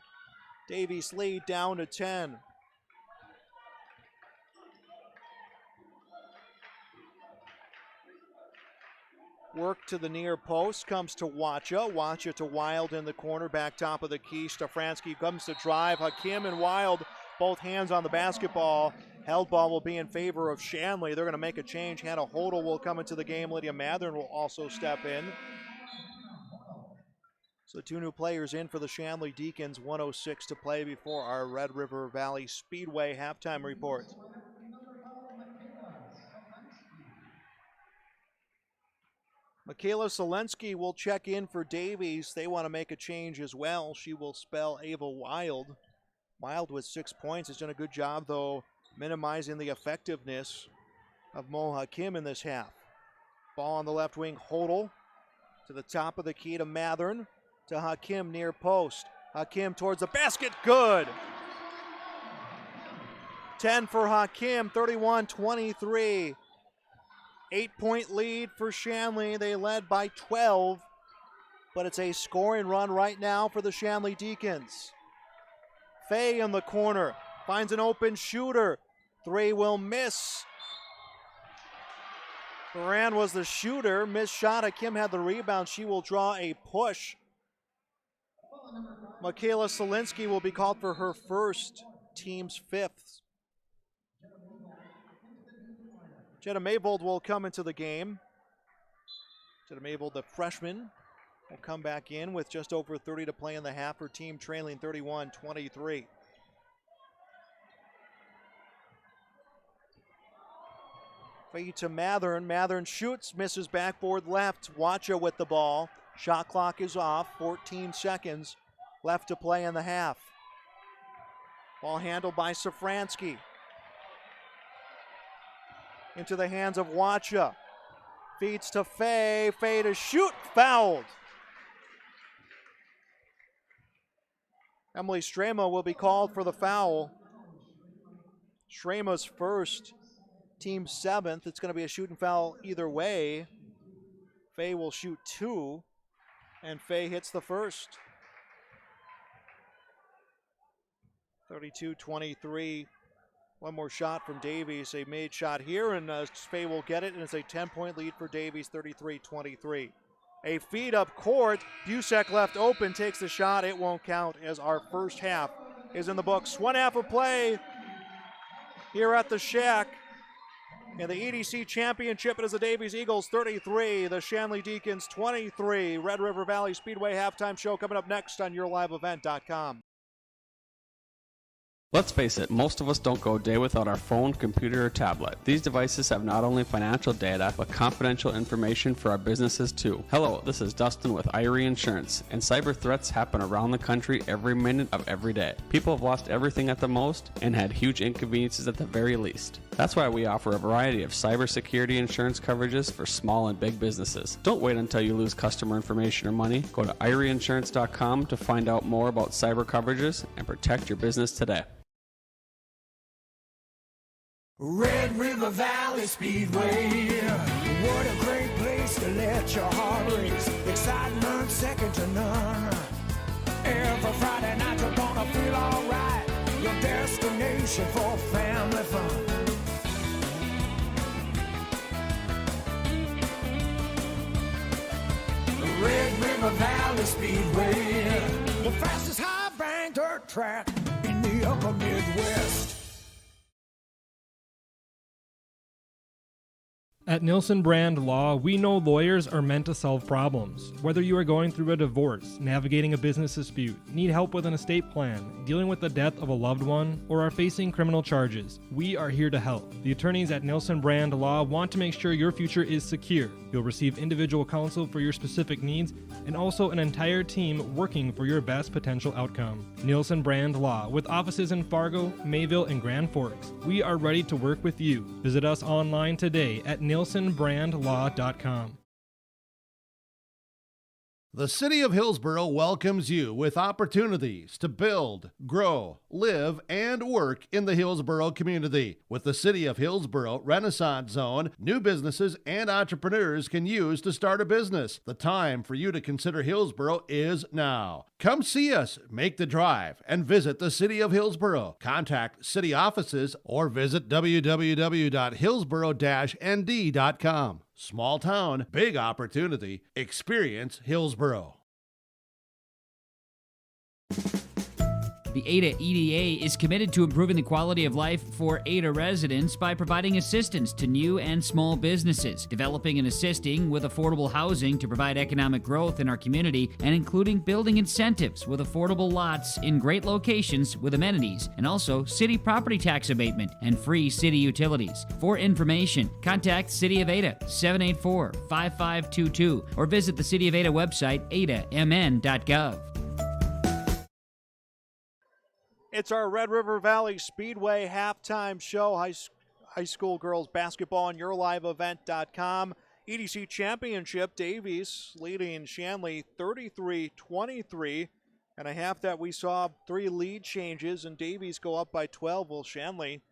Davies lead down to 10. Work to the near post, comes to Wacha. Wacha to Wild in the corner, back top of the key. Stefransky comes to drive. Hakim and Wild, both hands on the basketball. Held ball will be in favor of Shanley. They're going to make a change. Hannah Hodel will come into the game. Lydia Mathern will also step in. So 2 new players in for the Shanley Deacons. 1:06 to play before our Red River Valley Speedway halftime report. Michaela Selensky will check in for Davies. They want to make a change as well. She will spell Ava Wild. Wild with 6 points has done a good job, though, minimizing the effectiveness of Mo Hakim in this half. Ball on the left wing, Hodel to the top of the key to Mathern. To Hakim near post. Hakim towards the basket, good. 10 for Hakim, 31-23. 8-point lead for Shanley. They led by 12, but it's a scoring run right now for the Shanley Deacons. Faye in the corner, finds an open shooter. 3 will miss. Moran was the shooter, missed shot. Hakim had the rebound. She will draw a push. Michaela Selensky will be called for her first, team's 5th. Jenna Maybold will come into the game. Jenna Maybold, the freshman, will come back in with just over 30 to play in the half. Her team trailing 31-23. Feed to Mathern. Mathern shoots, misses backboard left. Wacha with the ball. Shot clock is off. 14 seconds left to play in the half. Ball handled by Safransky. Into the hands of Wacha. Feeds to Faye. Faye to shoot. Fouled. Emily Strema will be called for the foul. Strema's first, team 7th. It's going to be a shooting foul either way. Faye will shoot 2, and Faye hits the first. 32-23. One more shot from Davies. A made shot here, and Faye will get it, and it's a 10-point lead for Davies, 33-23. A feed up court. Busek left open, takes the shot. It won't count as our first half is in the books. One half of play here at the Shack. In the EDC Championship, it is the Davies Eagles 33, the Shanley Deacons 23. Red River Valley Speedway halftime show coming up next on YourLiveEvent.com. Let's face it, most of us don't go a day without our phone, computer, or tablet. These devices have not only financial data, but confidential information for our businesses too. Hello, this is Dustin with Irie Insurance, and cyber threats happen around the country every minute of every day. People have lost everything at the most and had huge inconveniences at the very least. That's why we offer a variety of cybersecurity insurance coverages for small and big businesses. Don't wait until you lose customer information or money. Go to IrieInsurance.com to find out more about cyber coverages and protect your business today. Red River Valley Speedway, what a great place to let your heart race. Excitement second to none. Every Friday night you're gonna feel alright. Your destination for family fun. Red River Valley Speedway, the fastest high bank dirt track in the upper Midwest. At Nielsen Brand Law, we know lawyers are meant to solve problems. Whether you are going through a divorce, navigating a business dispute, need help with an estate plan, dealing with the death of a loved one, or are facing criminal charges, we are here to help. The attorneys at Nielsen Brand Law want to make sure your future is secure. You'll receive individual counsel for your specific needs and also an entire team working for your best potential outcome. Nielsen Brand Law, with offices in Fargo, Mayville, and Grand Forks. We are ready to work with you. Visit us online today at NielsenBrandLaw.com. The City of Hillsborough welcomes you with opportunities to build, grow, live, and work in the Hillsborough community. With the City of Hillsborough Renaissance Zone, new businesses and entrepreneurs can use to start a business. The time for you to consider Hillsborough is now. Come see us, make the drive, and visit the City of Hillsborough. Contact city offices or visit www.hillsborough-nd.com. Small town, big opportunity. Experience Hillsborough. The Ada EDA is committed to improving the quality of life for Ada residents by providing assistance to new and small businesses, developing and assisting with affordable housing to provide economic growth in our community, and including building incentives with affordable lots in great locations with amenities, and also city property tax abatement and free city utilities. For information, contact City of Ada 784-5522 or visit the City of Ada website adamn.gov. It's our Red River Valley Speedway halftime show. High school girls basketball on YourLiveEvent.com. EDC Championship, Davies leading Shanley 33-23. And a half that we saw 3 lead changes, and Davies go up by 12. Well, Shanley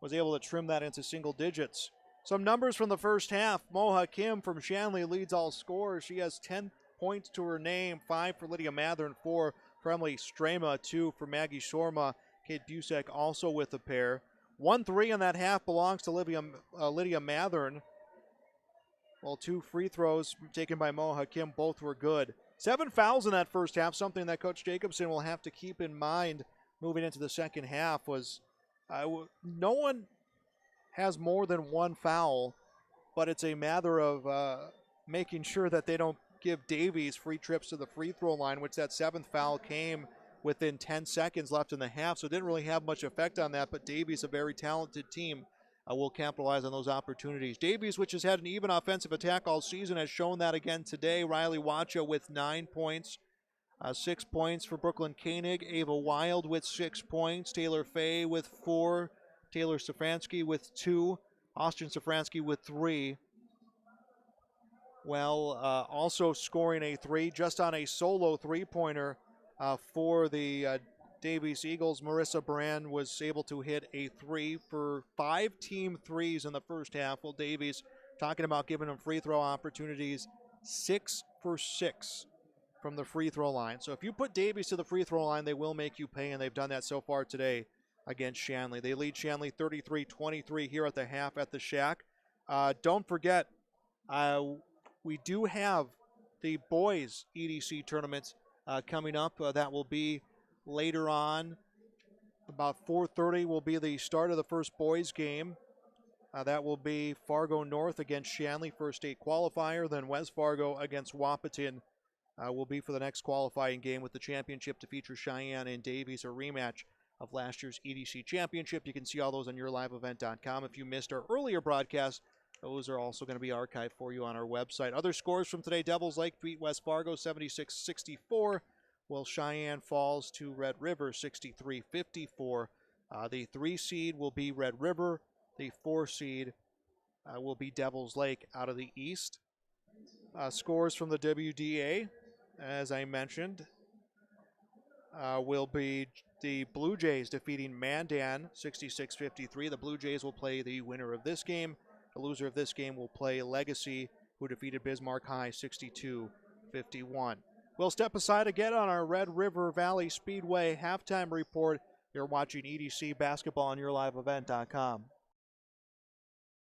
was able to trim that into single digits. Some numbers from the first half. Moha Kim from Shanley leads all scorers. She has 10 points to her name, 5 for Lydia Mather and 4 for Emily Strema, 2 for Maggie Shorma. Kate Busek also with a pair. 1-3 in that half belongs to Lydia Mathern. Well, 2 free throws taken by Moha Kim, both were good. 7 fouls in that first half, something that Coach Jacobson will have to keep in mind moving into the second half. Was no one has more than 1 foul, but it's a matter of making sure that they don't give Davies free trips to the free throw line, which that 7th foul came within 10 seconds left in the half, so it didn't really have much effect on that, but Davies, a very talented team, will capitalize on those opportunities. Davies, which has had an even offensive attack all season, has shown that again today. Riley Wacha with 9 points. 6 points for Brooklyn Koenig. Ava Wild with 6 points. Taylor Fay with 4. Taylor Safransky with 2. Austin Safransky with 3. Well, also scoring a 3 just on a solo three-pointer for the Davies Eagles. Marissa Brand was able to hit a 3 for 5 team threes in the first half. Well, Davies, talking about giving them free throw opportunities, 6 for 6 from the free throw line. So if you put Davies to the free throw line, they will make you pay, and they've done that so far today against Shanley. They lead Shanley 33-23 here at the half at the Shack. Don't forget, we do have the boys EDC tournament coming up. That will be later on. About 4:30 will be the start of the first boys game. That will be Fargo North against Shanley for a state qualifier. Then West Fargo against Wapaton will be for the next qualifying game, with the championship to feature Cheyenne and Davies, a rematch of last year's EDC championship. You can see all those on yourliveevent.com. If you missed our earlier broadcast, those are also going to be archived for you on our website. Other scores from today: Devils Lake beat West Fargo 76-64, while Cheyenne falls to Red River 63-54. The 3 seed will be Red River. The 4 seed will be Devils Lake out of the East. Scores from the WDA, as I mentioned, will be the Blue Jays defeating Mandan 66-53. The Blue Jays will play the winner of this game. The loser of this game will play Legacy, who defeated Bismarck High 62-51. We'll step aside again on our Red River Valley Speedway halftime report. You're watching EDC basketball on yourliveevent.com.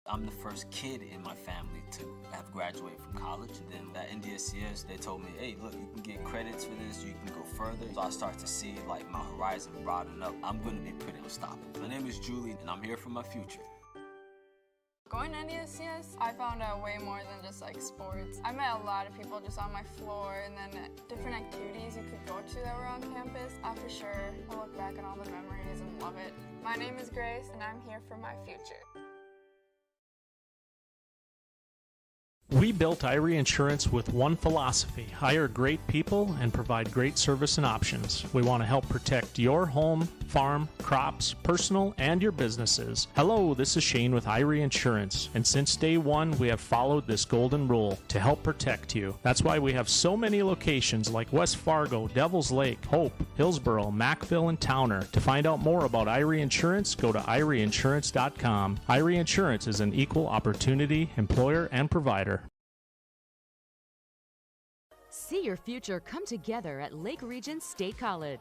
I'm the first kid in my family to have graduated from college. And then at NDHSAA, they told me, hey, look, you can get credits for this, you can go further. So I start to see like my horizon broaden up. I'm going to be pretty unstoppable. My name is Julie, and I'm here for my future. Going to NDHSAA, I found out way more than just like sports. I met a lot of people just on my floor, and then different activities you could go to that were on campus. For sure, I look back on all the memories and love it. My name is Grace, and I'm here for my future. We built Irie Insurance with one philosophy: hire great people and provide great service and options. We want to help protect your home, farm, crops, personal, and your businesses. Hello, this is Shane with Irie Insurance, and since day one, we have followed this golden rule to help protect you. That's why we have so many locations like West Fargo, Devils Lake, Hope, Hillsboro, Mackville, and Towner. To find out more about Irie Insurance, go to IrieInsurance.com. Irie Insurance is an equal opportunity employer and provider. See your future come together at Lake Region State College.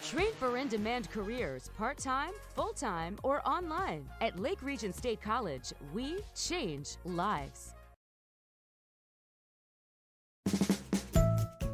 Train for in-demand careers, part-time, full-time, or online. At Lake Region State College, we change lives.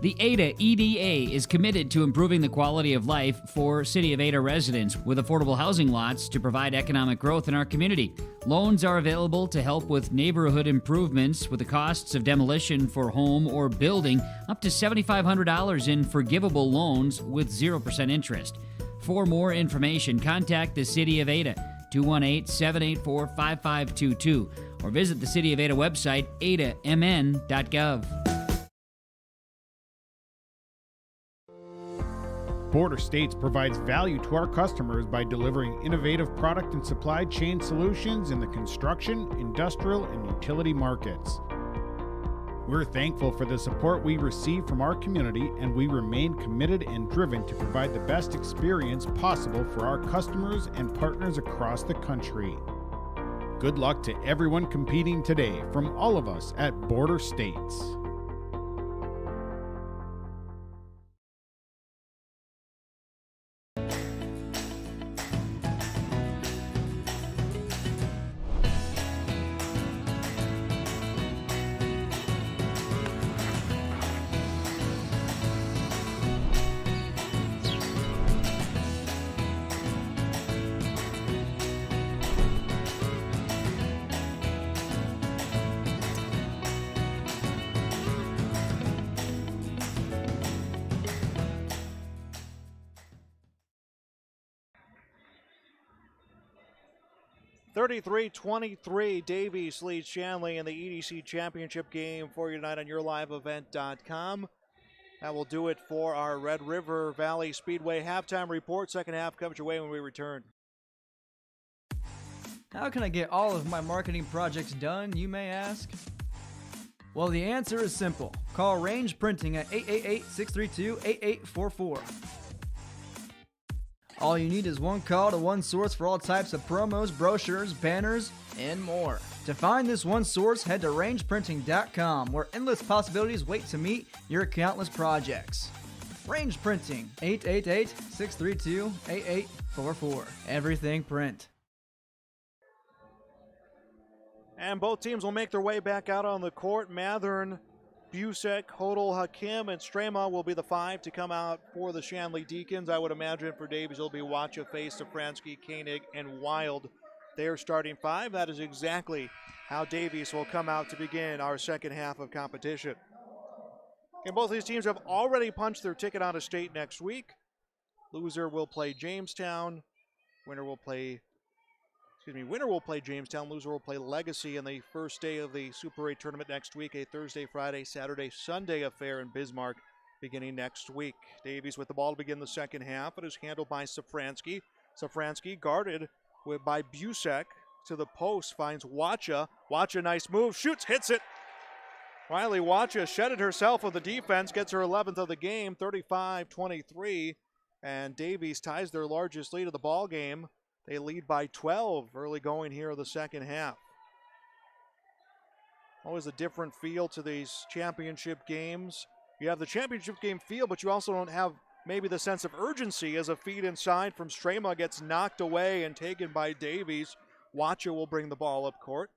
The Ada EDA is committed to improving the quality of life for City of Ada residents with affordable housing lots to provide economic growth in our community. Loans are available to help with neighborhood improvements with the costs of demolition for home or building up to $7,500 in forgivable loans with 0% interest. For more information, contact the City of Ada, 218-784-5522, or visit the City of Ada website, adamn.gov. Border States provides value to our customers by delivering innovative product and supply chain solutions in the construction, industrial, and utility markets. We're thankful for the support we receive from our community, and we remain committed and driven to provide the best experience possible for our customers and partners across the country. Good luck to everyone competing today from all of us at Border States. 33-23, Davies leads Shanley in the EDC Championship game for you tonight on YourLiveEvent.com. That will do it for our Red River Valley Speedway halftime report. Second half comes your way when we return. How can I get all of my marketing projects done, you may ask? Well, the answer is simple. Call Range Printing at 888-632-8844. All you need is one call to one source for all types of promos, brochures, banners, and more. To find this one source, head to rangeprinting.com, where endless possibilities wait to meet your countless projects. Range Printing, 888-632-8844. Everything print. And both teams will make their way back out on the court. Mathern, Busek, Hodel, Hakim, and Strema will be the five to come out for the Shanley Deacons. I would imagine for Davies it'll be Wacha, Face, Safransky, Koenig, and Wild. Their starting five. That is exactly how Davies will come out to begin our second half of competition. And both these teams have already punched their ticket out of state next week. Loser will play Jamestown. Winner will play Jamestown. Loser will play Legacy in the first day of the Super 8 tournament next week. A Thursday, Friday, Saturday, Sunday affair in Bismarck beginning next week. Davies with the ball to begin the second half. It is handled by Safransky. Safransky guarded by Busek to the post. Finds Wacha. Wacha, nice move. Shoots, hits it. Riley Wacha shedded herself with the defense. Gets her 11th of the game. 35-23. And Davies ties their largest lead of the ball game. They lead by 12 early going here of the second half. Always a different feel to these championship games. You have the championship game feel, but you also don't have maybe the sense of urgency as a feed inside from Strema gets knocked away and taken by Davies. Wacha will bring the ball up court.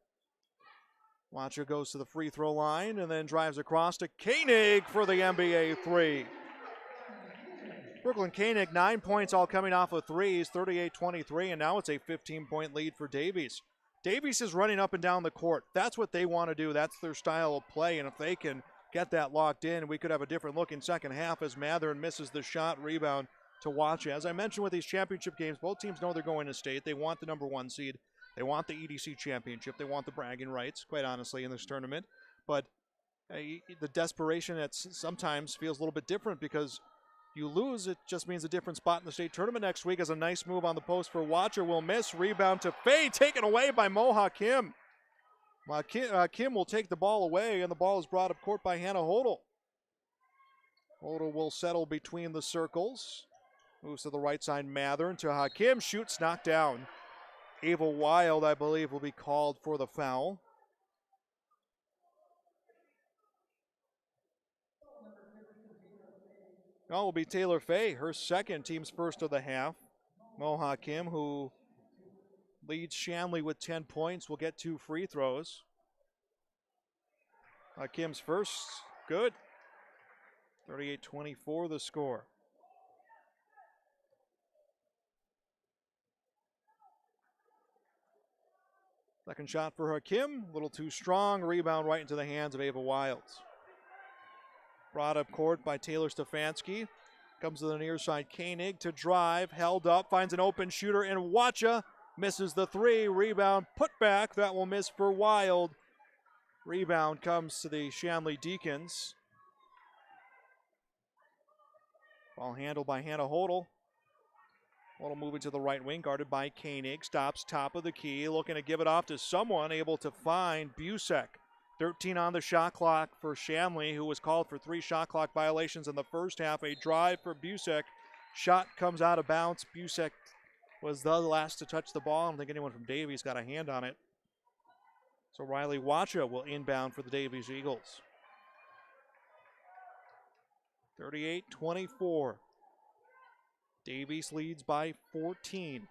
Wacha goes to the free throw line and then drives across to Koenig for the NBA three. Brooklyn Koenig, 9 points all coming off of threes, 38-23, and now it's a 15-point lead for Davies. Davies is running up and down the court. That's what they want to do. That's their style of play, and if they can get that locked in, we could have a different look in second half as Mathern misses the shot. Rebound to Wacha. As I mentioned with these championship games, both teams know they're going to state. They want the number one seed. They want the EDC championship. They want the bragging rights, quite honestly, in this tournament. But the desperation sometimes feels a little bit different because you lose, it just means a different spot in the state tournament next week. As a nice move on the post for Wacha will miss. Rebound to Fay, taken away by Mo Hakim. Kim will take the ball away, and the ball is brought up court by Hannah Hodel. Hodel will settle between the circles. Moves to the right side, Mathern to Hakim. Shoots, knocked down. Ava Wild, I believe, will be called for the foul. That will be Taylor Fay, her second, team's first of the half. Mo Hakim, who leads Shanley with 10 points, will get 2 free throws. Hakim's first, good. 38-24 the score. Second shot for Hakim, a little too strong. Rebound right into the hands of Ava Wilds. Brought up court by Taylor Stefanski. Comes to the near side, Koenig to drive, held up, finds an open shooter in Wacha. Misses the three, rebound, put back, that will miss for Wild. Rebound comes to the Shanley Deacons. Ball handled by Hannah Hodel. Hodel moving to the right wing, guarded by Koenig. Stops top of the key, looking to give it off to someone, able to find Busek. 13 on the shot clock for Shanley, who was called for 3 shot clock violations in the first half. A drive for Busek. Shot comes out of bounds. Busek was the last to touch the ball. I don't think anyone from Davies got a hand on it. So Riley Wacha will inbound for the Davies Eagles. 38-24. Davies leads by 14.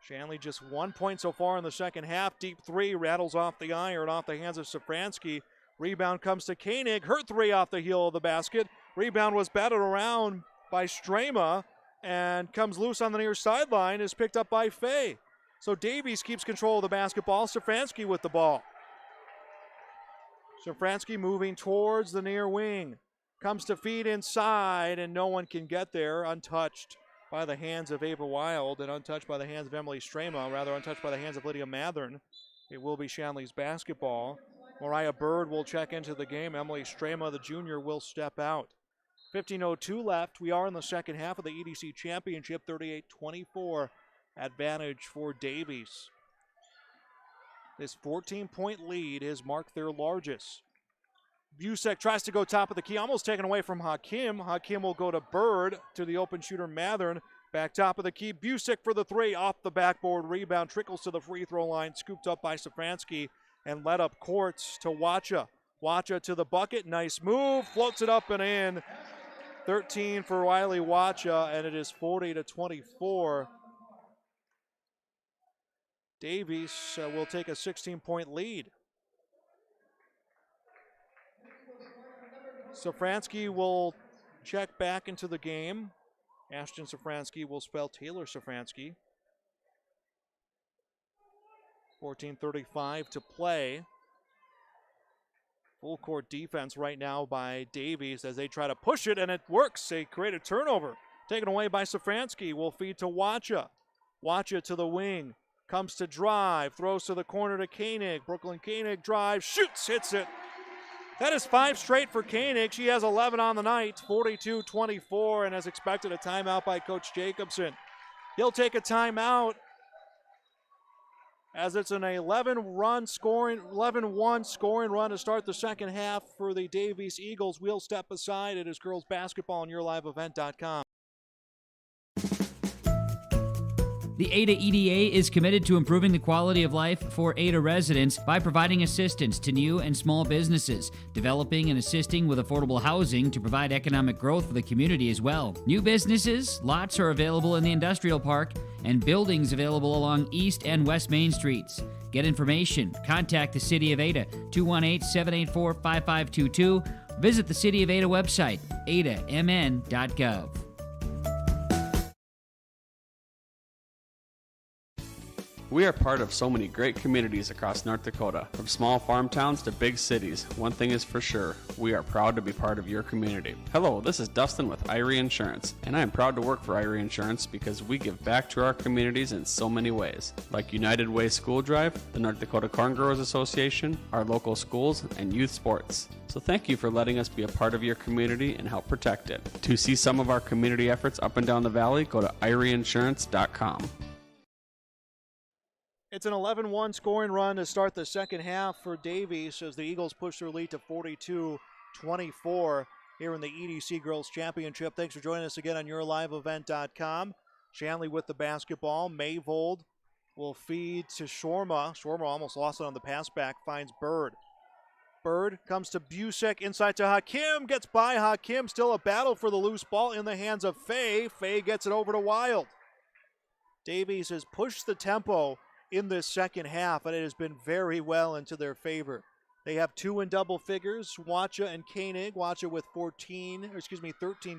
Shanley just 1 point so far in the second half. Deep three rattles off the iron, off the hands of Safransky. Rebound comes to Koenig. Her three off the heel of the basket. Rebound was batted around by Strema and comes loose on the near sideline. Is picked up by Fay. So Davies keeps control of the basketball. Safransky with the ball. Safransky moving towards the near wing. Comes to feed inside, and no one can get there untouched. by the hands of Ava Wild and untouched by the hands of Emily Strema, rather untouched by the hands of Lydia Mathern. It will be Shanley's basketball. Mariah Bird will check into the game. Emily Strema, the junior, will step out. 15:02 left. We are in the second half of the EDC Championship. 38-24 advantage for Davies. This 14-point lead is marked their largest. Busek tries to go top of the key, almost taken away from Hakim. Hakim will go to Bird, to the open shooter Mathern. Back top of the key, Busek for the three, off the backboard, rebound, trickles to the free throw line, scooped up by Safransky, and led up courts to Wacha. Wacha to the bucket, nice move, floats it up and in. 13 for Riley Wacha, and it is 40-24. Davies will take a 16-point lead. Safransky will check back into the game. Ashton Safransky will spell Taylor Safransky. 14:35 to play. Full court defense right now by Davies as they try to push it, and it works. They create a turnover. Taken away by Safransky. Will feed to Wacha. Wacha to the wing. Comes to drive. Throws to the corner to Koenig. Brooklyn Koenig drives. Shoots. Hits it. That is 5 straight for Koenig. She has 11 on the night. 42-24, and as expected, a timeout by Coach Jacobson. He'll take a timeout as it's an 11-1 scoring run to start the second half for the Davies Eagles. We'll step aside. It is girls basketball on YourLiveEvent.com. The Ada EDA is committed to improving the quality of life for Ada residents by providing assistance to new and small businesses, developing and assisting with affordable housing to provide economic growth for the community as well. New businesses, lots are available in the industrial park, and buildings available along East and West Main Streets. Get information, contact the City of Ada, 218-784-5522. Visit the City of Ada website, adamn.gov. We are part of so many great communities across North Dakota. From small farm towns to big cities, one thing is for sure, we are proud to be part of your community. Hello, this is Dustin with Irie Insurance, and I am proud to work for Irie Insurance because we give back to our communities in so many ways, like United Way School Drive, the North Dakota Corn Growers Association, our local schools, and youth sports. So thank you for letting us be a part of your community and help protect it. To see some of our community efforts up and down the valley, go to IrieInsurance.com. It's an 11-1 scoring run to start the second half for Davies as the Eagles push their lead to 42-24 here in the EDC Girls Championship. Thanks for joining us again on YourLiveEvent.com. Shanley with the basketball. Mayvold will feed to Shorma. Shorma almost lost it on the pass back, finds Bird. Bird comes to Busek, inside to Hakim, gets by Hakim. Still a battle for the loose ball in the hands of Faye. Faye gets it over to Wild. Davies has pushed the tempo in this second half, and it has been very well into their favor. They have 2 in double figures, Wacha and Koenig. Wacha with 13,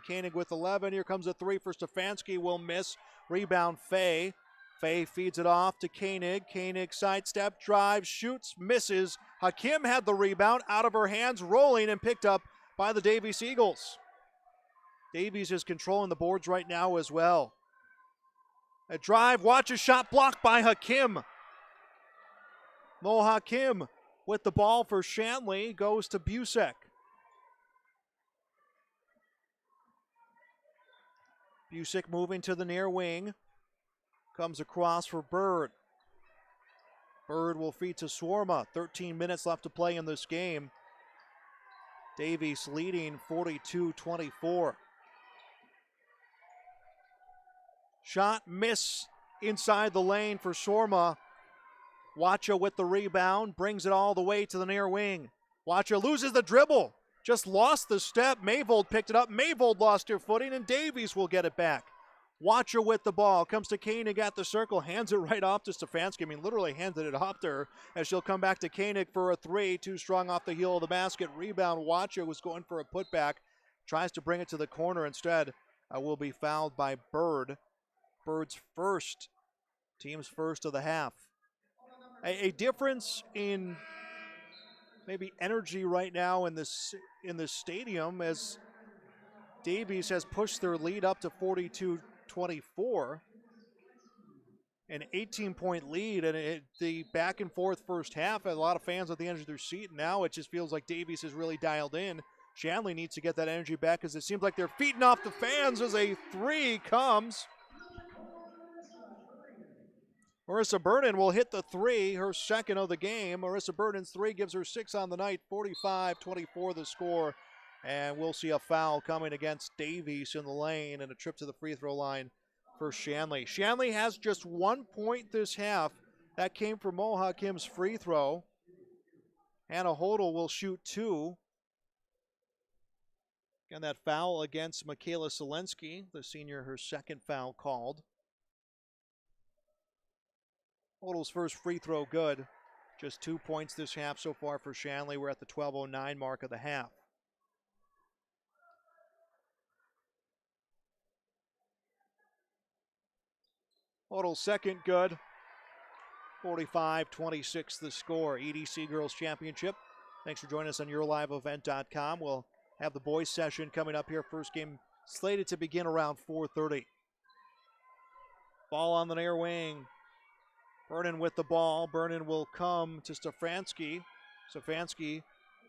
Koenig with 11. Here comes a 3 for Stefanski, will miss. Rebound Faye. Faye feeds it off to Koenig. Koenig sidestep, drives, shoots, misses. Hakim had the rebound out of her hands, rolling and picked up by the Davies Eagles. Davies is controlling the boards right now as well. A drive, watch a shot blocked by Hakim. Mo Hakim with the ball for Shanley goes to Busek. Busek moving to the near wing. Comes across for Bird. Bird will feed to Swarma. 13 minutes left to play in this game. Davies leading 42-24. Shot miss inside the lane for Shorma. Wacha with the rebound, brings it all the way to the near wing. Wacha loses the dribble, just lost the step. Mayvold picked it up. Mayvold lost her footing, and Davies will get it back. Wacha with the ball, comes to Koenig at the circle, hands it right off to Stefanski. Literally handed it off to her as she'll come back to Koenig for a 3. Too strong off the heel of the basket. Rebound, Wacha was going for a putback. Tries to bring it to the corner instead. Will be fouled by Bird. Bird's first, team's first of the half. A difference in maybe energy right now in this stadium as Davies has pushed their lead up to 42-24. 45-24. An 18-point lead, and the back and forth first half had a lot of fans at the edge of their seat. Now it just feels like Davies has really dialed in. Shanley needs to get that energy back because it seems like they're feeding off the fans as a three comes. Marissa Burden will hit the three, her second of the game. Marissa Burden's three gives her 6 on the night, 45-24 the score. And we'll see a foul coming against Davies in the lane and a trip to the free throw line for Shanley. Shanley has just 1 point this half. That came from Mohawk Kim's free throw. Hannah Hodel will shoot 2. Again, that foul against Michaela Selensky, the senior, her second foul called. Hodel's first free throw good. Just 2 points this half so far for Shanley. We're at the 12:09 mark of the half. Hodel's second good. 45-26 the score. EDC Girls Championship. Thanks for joining us on YourLiveEvent.com. We'll have the boys session coming up here. First game slated to begin around 4:30. Ball on the near wing. Vernon with the ball. Vernon will come to Stefanski. Stefanski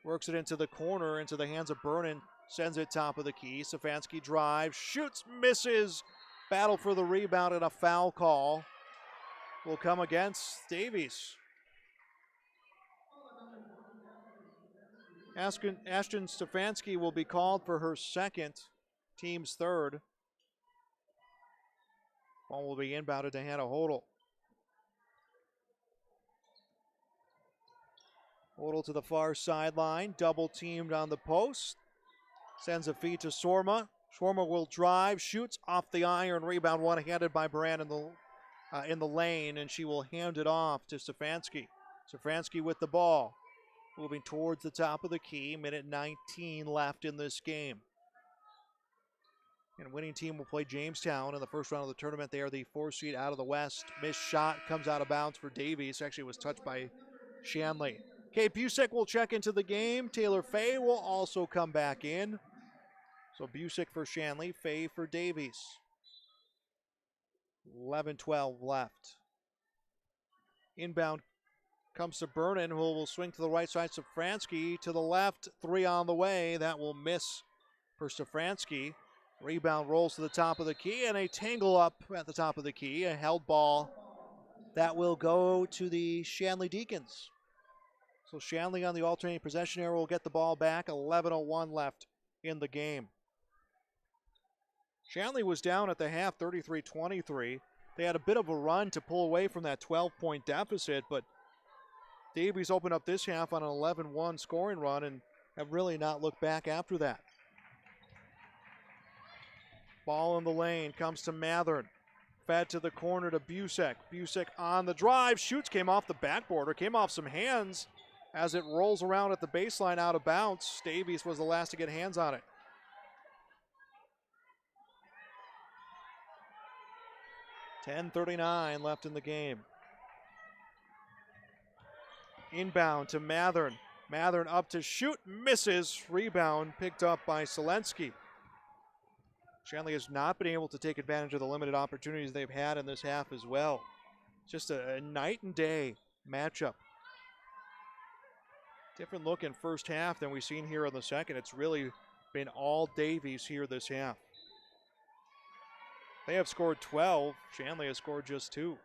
works it into the corner, into the hands of Vernon. Sends it top of the key. Stefanski drives, shoots, misses. Battle for the rebound and a foul call will come against Davies. Ashton Stefanski will be called for her second, team's third. Ball will be inbounded to Hannah Hodel. Hodel to the far sideline, double teamed on the post. Sends a feed to Sorma. Sorma will drive, shoots off the iron, rebound one-handed by Brand in the lane, and she will hand it off to Stefanski. Stefanski with the ball, moving towards the top of the key. Minute 19 left in this game. And winning team will play Jamestown in the first round of the tournament. They are the 4th seed out of the West. Missed shot comes out of bounds for Davies. Actually, was touched by Shanley. Kate Busick will check into the game. Taylor Fay will also come back in. So Busick for Shanley, Fay for Davies. 11-12 left. Inbound comes to Vernon, who will swing to the right side. Stefanski to the left, 3 on the way. That will miss for Stefanski. Rebound rolls to the top of the key, and a tangle up at the top of the key. A held ball that will go to the Shanley Deacons. So Shanley on the alternating possession area will get the ball back. 11:01 left in the game. Shanley was down at the half, 33-23. They had a bit of a run to pull away from that 12-point deficit, but Davies opened up this half on an 11-1 scoring run and have really not looked back after that. Ball in the lane, comes to Mathern. Fed to the corner to Busick. Busick on the drive, shoots, came off the backboard, or came off some hands as it rolls around at the baseline out of bounds. Davies was the last to get hands on it. .39 left in the game. Inbound to Mathern. Mathern up to shoot, misses. Rebound picked up by Selensky. Shanley has not been able to take advantage of the limited opportunities they've had in this half as well. Just a night and day matchup. Different look in first half than we've seen here in the second. It's really been all Davies here this half. They have scored 12. Shanley has scored just 2.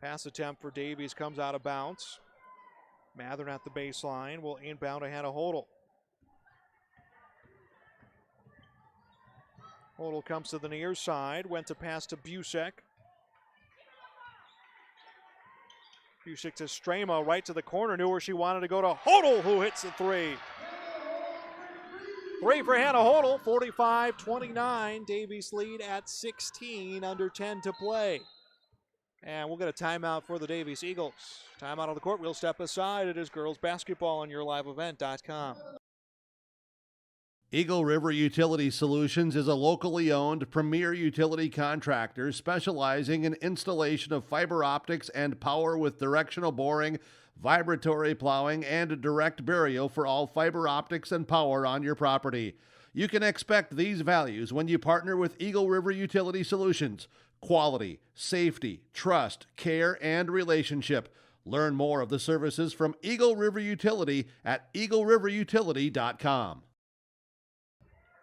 Pass attempt for Davies comes out of bounds. Mathern at the baseline will inbound to Hannah Hodel. Hodel comes to the near side, went to pass to Busick. Busick to Strema, right to the corner, knew where she wanted to go to Hodel, who hits the 3. 3 for Hannah Hodel, 45-29. Davies lead at 16, under 10 to play. And we'll get a timeout for the Davies Eagles. Timeout on the court, we'll step aside. It is girls basketball on YourLiveEvent.com. Eagle River Utility Solutions is a locally owned premier utility contractor specializing in installation of fiber optics and power with directional boring, vibratory plowing, and direct burial for all fiber optics and power on your property. You can expect these values when you partner with Eagle River Utility Solutions. Quality, safety, trust, care, and relationship. Learn more of the services from Eagle River Utility at eagleriverutility.com.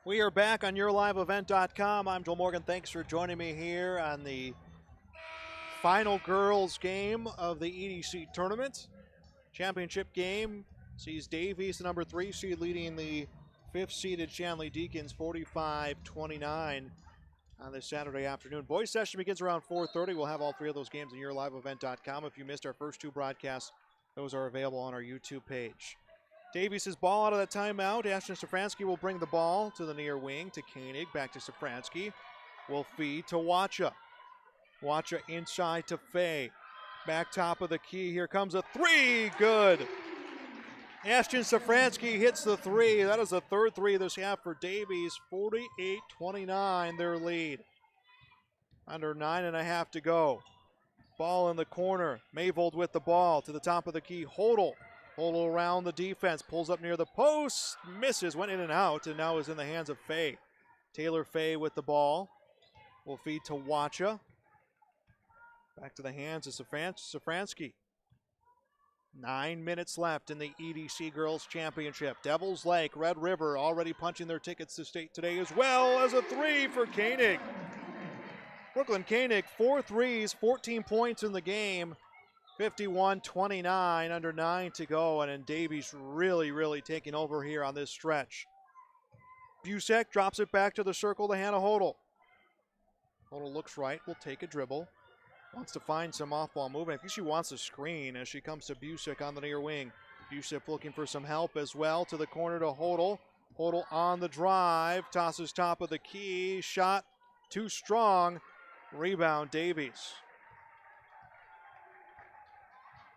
We are back on YourLiveEvent.com. I'm Joel Morgan. Thanks for joining me here on the final girls game of the EDC tournament. Championship game sees Davies, the number 3 seed, leading the 5th-seeded Shanley Deacons 45-29 on this Saturday afternoon. Boys session begins around 4:30. We'll have all 3 of those games on YourLiveEvent.com. If you missed our first 2 broadcasts, those are available on our YouTube page. Davies' ball out of that timeout. Ashton Safransky will bring the ball to the near wing to Koenig. Back to Safransky. Will feed to Wacha. Wacha inside to Fay. Back top of the key. Here comes a 3. Good. Ashton Safransky hits the 3. That is the 3rd 3 this half for Davies. 48-29 their lead. Under 9.5 to go. Ball in the corner. Mayvold with the ball to the top of the key. Hodel around the defense. Pulls up near the post. Misses. Went in and out and now is in the hands of Fay. Taylor Fay with the ball. Will feed to Wacha. Back to the hands of Safransky. 9 minutes left in the EDC Girls Championship. Devils Lake, Red River already punching their tickets to state today as well as a 3 for Koenig. Brooklyn Koenig, 4 threes, 14 points in the game. 51-29, under 9 to go. And then Davies really taking over here on this stretch. Busek drops it back to the circle to Hannah Hodel. Hodel looks right, will take a dribble. Wants to find some off-ball movement. I think she wants a screen as she comes to Busek on the near wing. Busek looking for some help as well to the corner to Hodel. Hodel on the drive, tosses top of the key. Shot too strong. Rebound Davies.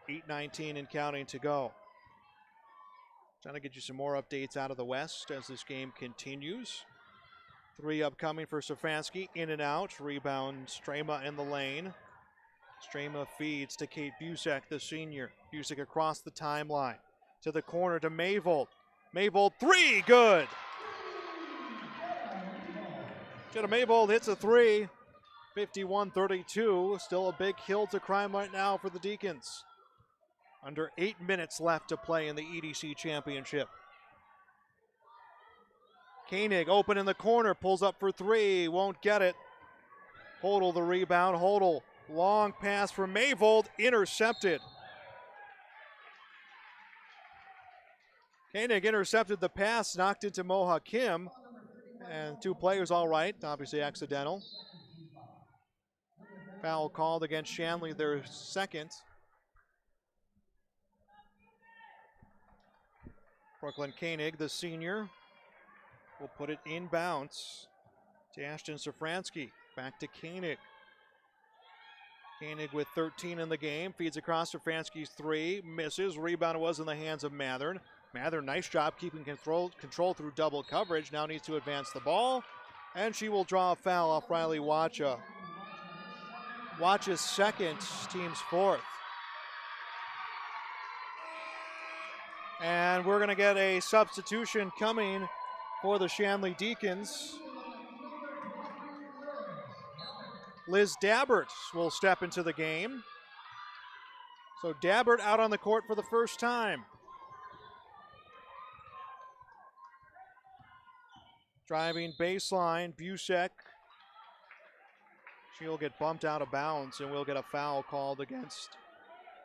8:19 and counting to go. Trying to get you some more updates out of the West as this game continues. 3 upcoming for Safransky. In and out. Rebound Strema in the lane. Strema feeds to Kate Busek, the senior. Busek across the timeline. To the corner to Mayvold. Mayvold 3, good. Jenna Mayvold hits a 3. 51-32. Still a big hill to climb right now for the Deacons. Under 8 minutes left to play in the EDC Championship. Koenig open in the corner, pulls up for 3, won't get it. Hodel the rebound. Hodel, long pass for Mayvold, intercepted. Koenig intercepted the pass, knocked into Moha Kim, and 2 players all right, obviously accidental. Foul called against Shanley, their second. Brooklyn Koenig, the senior, will put it in bounds to Ashton Safransky. Back to Koenig. Koenig with 13 in the game. Feeds across Safransky's 3. Misses. Rebound was in the hands of Mathern. Mathern, nice job keeping control through double coverage. Now needs to advance the ball. And she will draw a foul off Riley Wacha. Wacha's second, team's 4th. And we're going to get a substitution coming for the Shanley Deacons. Liz Dabbert will step into the game. So Dabbert out on the court for the first time. Driving baseline, Busek. She'll get bumped out of bounds and we'll get a foul called against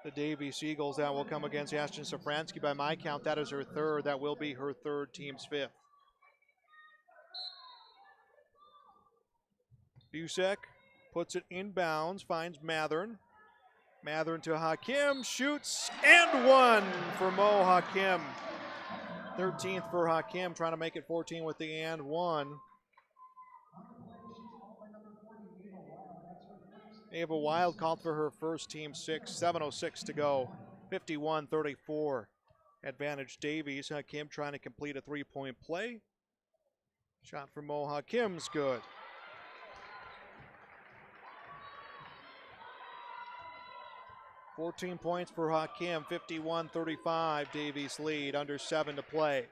the Davies Eagles. That will come against Ashton Safransky. By my count, that is her 3rd. That will be her 3rd, team's 5th. Busek puts it in bounds, finds Mathern. Mathern to Hakim, shoots, and 1 for Mo Hakim. 13th for Hakim, trying to make it 14 with the and 1. Ava Wild called for her first, team 6, 7:06 to go. 51-34. Advantage Davies. Hakim trying to complete a 3-point play. Shot from Mo Hakim's good. 14 points for Hakim, 51-35. Davies lead, under 7 to play.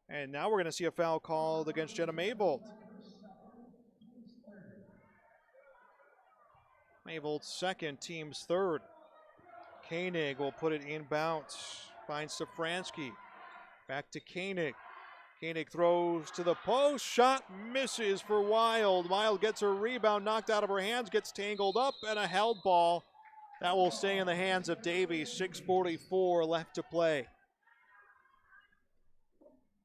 And now we're going to see a foul called against Jenna Mayvold. Mayvold's second, team's third. Koenig will put it inbounds. Finds Safransky. Back to Koenig. Koenig throws to the post. Shot misses for Wild. Wild gets her rebound knocked out of her hands, gets tangled up, and a held ball. That will stay in the hands of Davies. 6:44 left to play.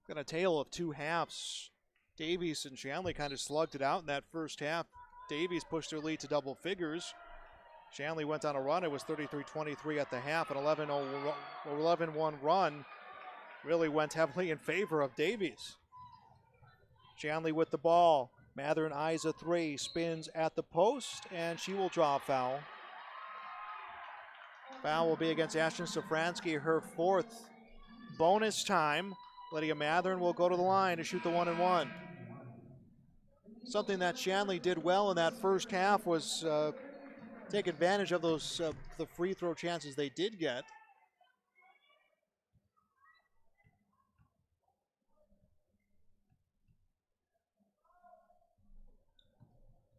Got a tale of two halves. Davies and Shanley kind of slugged it out in that first half. Davies pushed her lead to double figures. Shanley went on a run. It was 33-23 at the half. An 11-1 run really went heavily in favor of Davies. Shanley with the ball. Mathern eyes a three, spins at the post, and she will draw a foul. Foul will be against Ashton Safransky, her fourth. Bonus time. Lydia Mathern will go to the line to shoot the 1-and-1. Something that Shanley did well in that first half was take advantage of those the free throw chances they did get.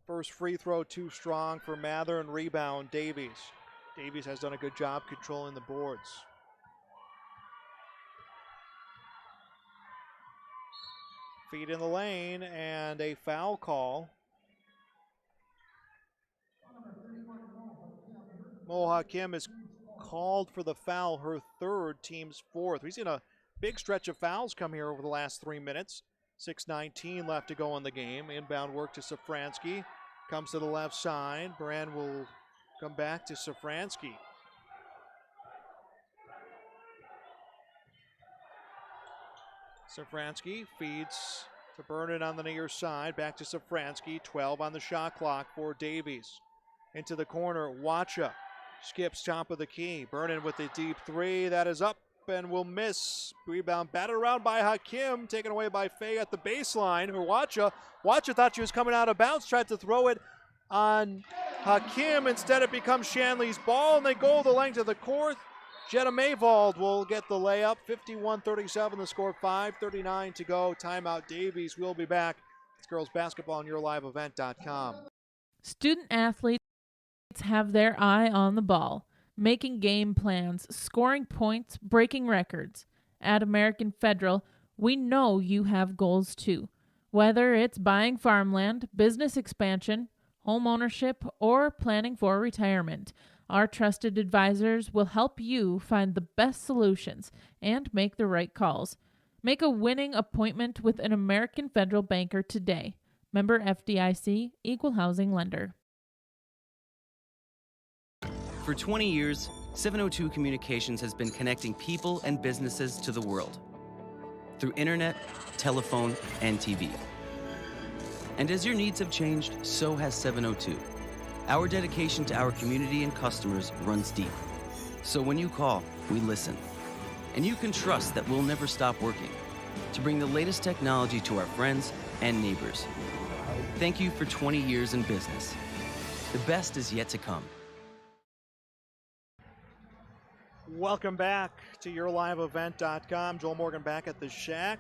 First free throw too strong for Mathern. Rebound Davies. Davies has done a good job controlling the boards. Feet in the lane and a foul call. Mo Hakim is called for the foul, her third, team's fourth. We've seen a big stretch of fouls come here over the last 3 minutes. 6:19 left to go in the game. Inbound work to Safransky. Comes to the left side. Brand will come back to Safransky. Safransky feeds to Burnett on the near side. Back to Safransky. 12 on the shot clock for Davies. Into the corner. Wacha skips top of the key. Burnett with the deep three. That is up and will miss. Rebound batted around by Hakim. Taken away by Faye at the baseline. Or Wacha. Wacha thought she was coming out of bounds. Tried to throw it on Hakim. Instead it becomes Shanley's ball. And they go the length of the court. Jenna Mayvold will get the layup. 51-37 the score. 5:39 to go. Timeout Davies. We'll be back. It's girls basketball on yourliveevent.com. Student athletes have their eye on the ball, making game plans, scoring points, breaking records. At American Federal, we know you have goals too. Whether it's buying farmland, business expansion, home ownership, or planning for retirement, our trusted advisors will help you find the best solutions and make the right calls. Make a winning appointment with an American Federal banker today. Member FDIC, Equal Housing Lender. For 20 years, 702 Communications has been connecting people and businesses to the world through internet, telephone, and TV. And as your needs have changed, so has 702. Our dedication to our community and customers runs deep. So when you call, we listen. And you can trust that we'll never stop working to bring the latest technology to our friends and neighbors. Thank you for 20 years in business. The best is yet to come. Welcome back to yourliveevent.com. Joel Morgan back at the Shack.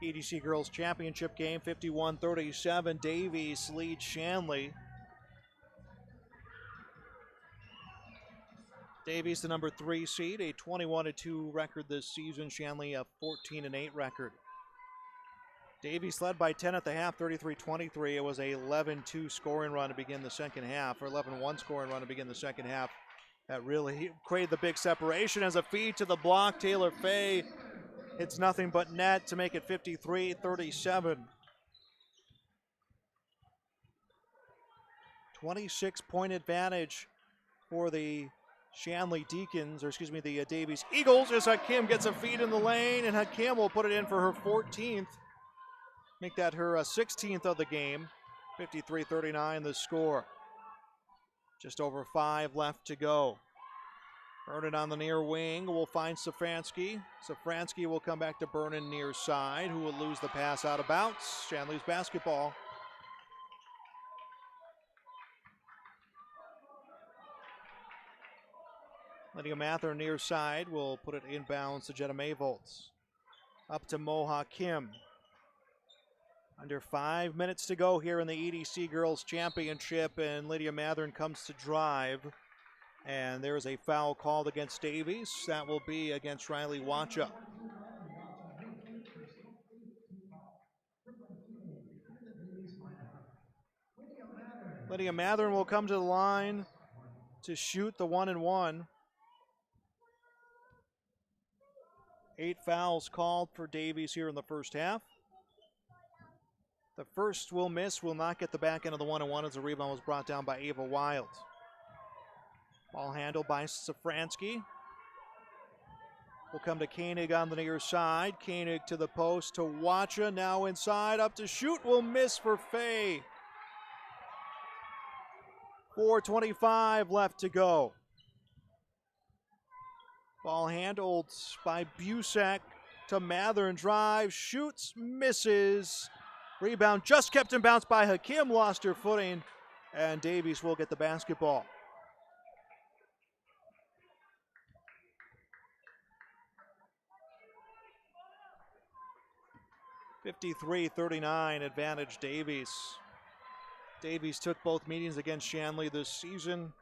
EDC Girls Championship game, 51-37. Davies leads Shanley. Davies, the number 3 seed, a 21-2 record this season. Shanley, a 14-8 record. Davies led by 10 at the half, 33-23. It was a 11-2 scoring run to begin the second half, or 11-1 scoring run to begin the second half. That really created the big separation as a feed to the block. Taylor Fay hits nothing but net to make it 53-37. 26-point advantage for the Shanley Deacons, or excuse me, the Davies Eagles, as Hakim gets a feed in the lane, and Hakim will put it in for her 14th. Make that her 16th of the game. 53-39 the score. Just over 5 left to go. Vernon on the near wing will find Safransky. Safransky will come back to Vernon near side, who will lose the pass out of bounds. Shanley's basketball. Lydia Mather near side will put it inbounds to Jenna Mayvolts. Up to Moha Kim. Under 5 minutes to go here in the EDC Girls Championship, and Lydia Mathern comes to drive. And there is a foul called against Davies. That will be against Riley Wacha. Lydia Mathern will come to the line to shoot the 1-and-1. 8 fouls called for Davies here in the first half. The first will miss, will not get the back end of the 1-and-1 as the rebound was brought down by Ava Wild. Ball handled by Safransky. Will come to Koenig on the near side. Koenig to the post to Wacha, now inside, up to shoot, will miss for Fay. 4:25 left to go. Ball handled by Busak to Mathern, drive, shoots, misses. Rebound just kept in bounce by Hakim, lost her footing, and Davies will get the basketball. (53-39) advantage Davies. Davies took both meetings against Shanley this season.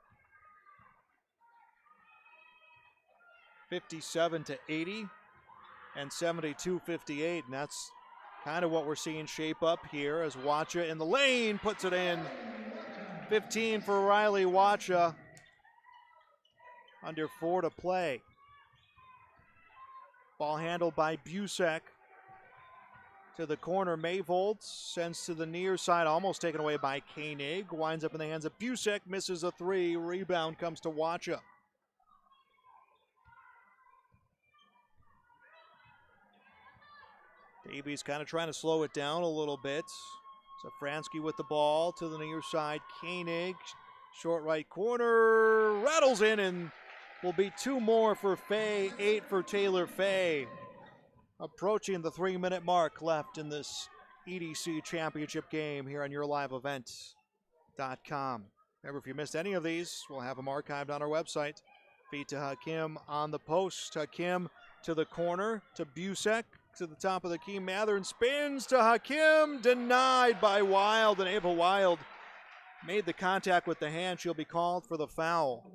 57-80 and 72-58, and that's kind of what we're seeing shape up here as Wacha in the lane puts it in. 15 for Riley Wacha. Under 4 to play. Ball handled by Busak. To the corner, Mayvolts sends to the near side, almost taken away by Koenig. Winds up in the hands of Busak, misses a 3. Rebound comes to Wacha. Davies kind of trying to slow it down a little bit. Safransky with the ball to the near side. Koenig, short right corner, rattles in, and will be 2 more for Fay, 8 for Taylor Fay. Approaching the 3-minute mark left in this EDC championship game here on YourLiveEvent.com. Remember, if you missed any of these, we'll have them archived on our website. Feed to Hakim on the post. Hakim to the corner to Busak to the top of the key. Mathern spins to Hakim, denied by Wild, and Ava Wild made the contact with the hand. She'll be called for the foul.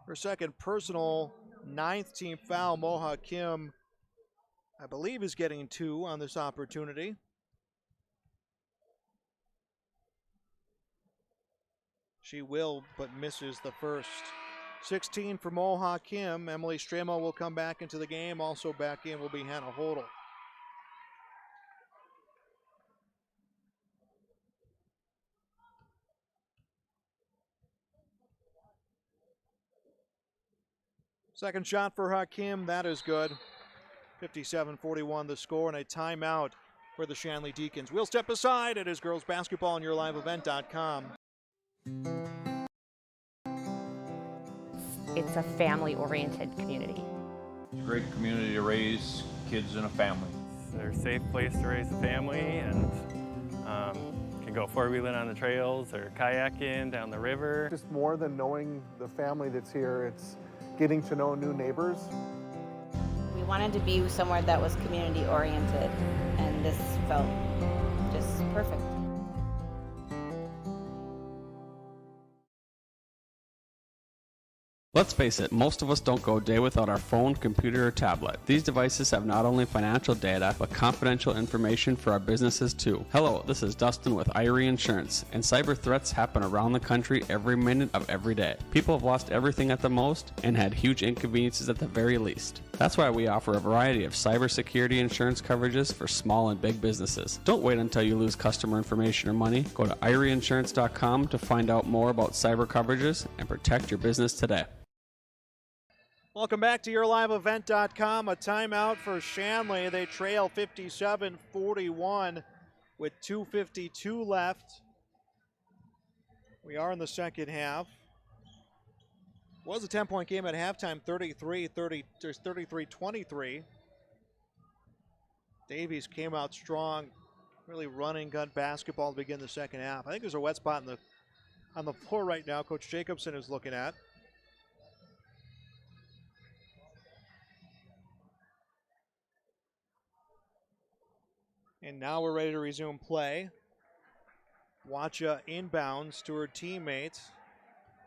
Her second personal, 9th team foul. Moha Kim, I believe, is getting 2 on this opportunity. She will, but misses the first. 16 for Moha Kim. Emily Stramo will come back into the game. Also back in will be Hannah Hodel. Second shot for Hakim, that is good. 57-41 the score, and a timeout for the Shanley Deacons. We'll step aside. It is girls basketball on YourLiveEvent.com. It's a family-oriented community. Great community to raise kids in a family. They're a safe place to raise a family, and can go four-wheeling on the trails or kayaking down the river. Just more than knowing the family that's here, it's getting to know new neighbors. We wanted to be somewhere that was community oriented, and this felt just perfect. Let's face it, most of us don't go a day without our phone, computer, or tablet. These devices have not only financial data, but confidential information for our businesses too. Hello, this is Dustin with Irie Insurance, and cyber threats happen around the country every minute of every day. People have lost everything at the most and had huge inconveniences at the very least. That's why we offer a variety of cybersecurity insurance coverages for small and big businesses. Don't wait until you lose customer information or money. Go to IrieInsurance.com to find out more about cyber coverages and protect your business today. Welcome back to YourLiveEvent.com. A timeout for Shanley. They trail 57-41 with 2:52 left. We are in the second half. It was a 10-point game at halftime, 33-23. Davies came out strong, really running gun basketball to begin the second half. I think there's a wet spot in the on the floor right now, Coach Jacobson is looking at. And now we're ready to resume play. Watcha inbounds to her teammate,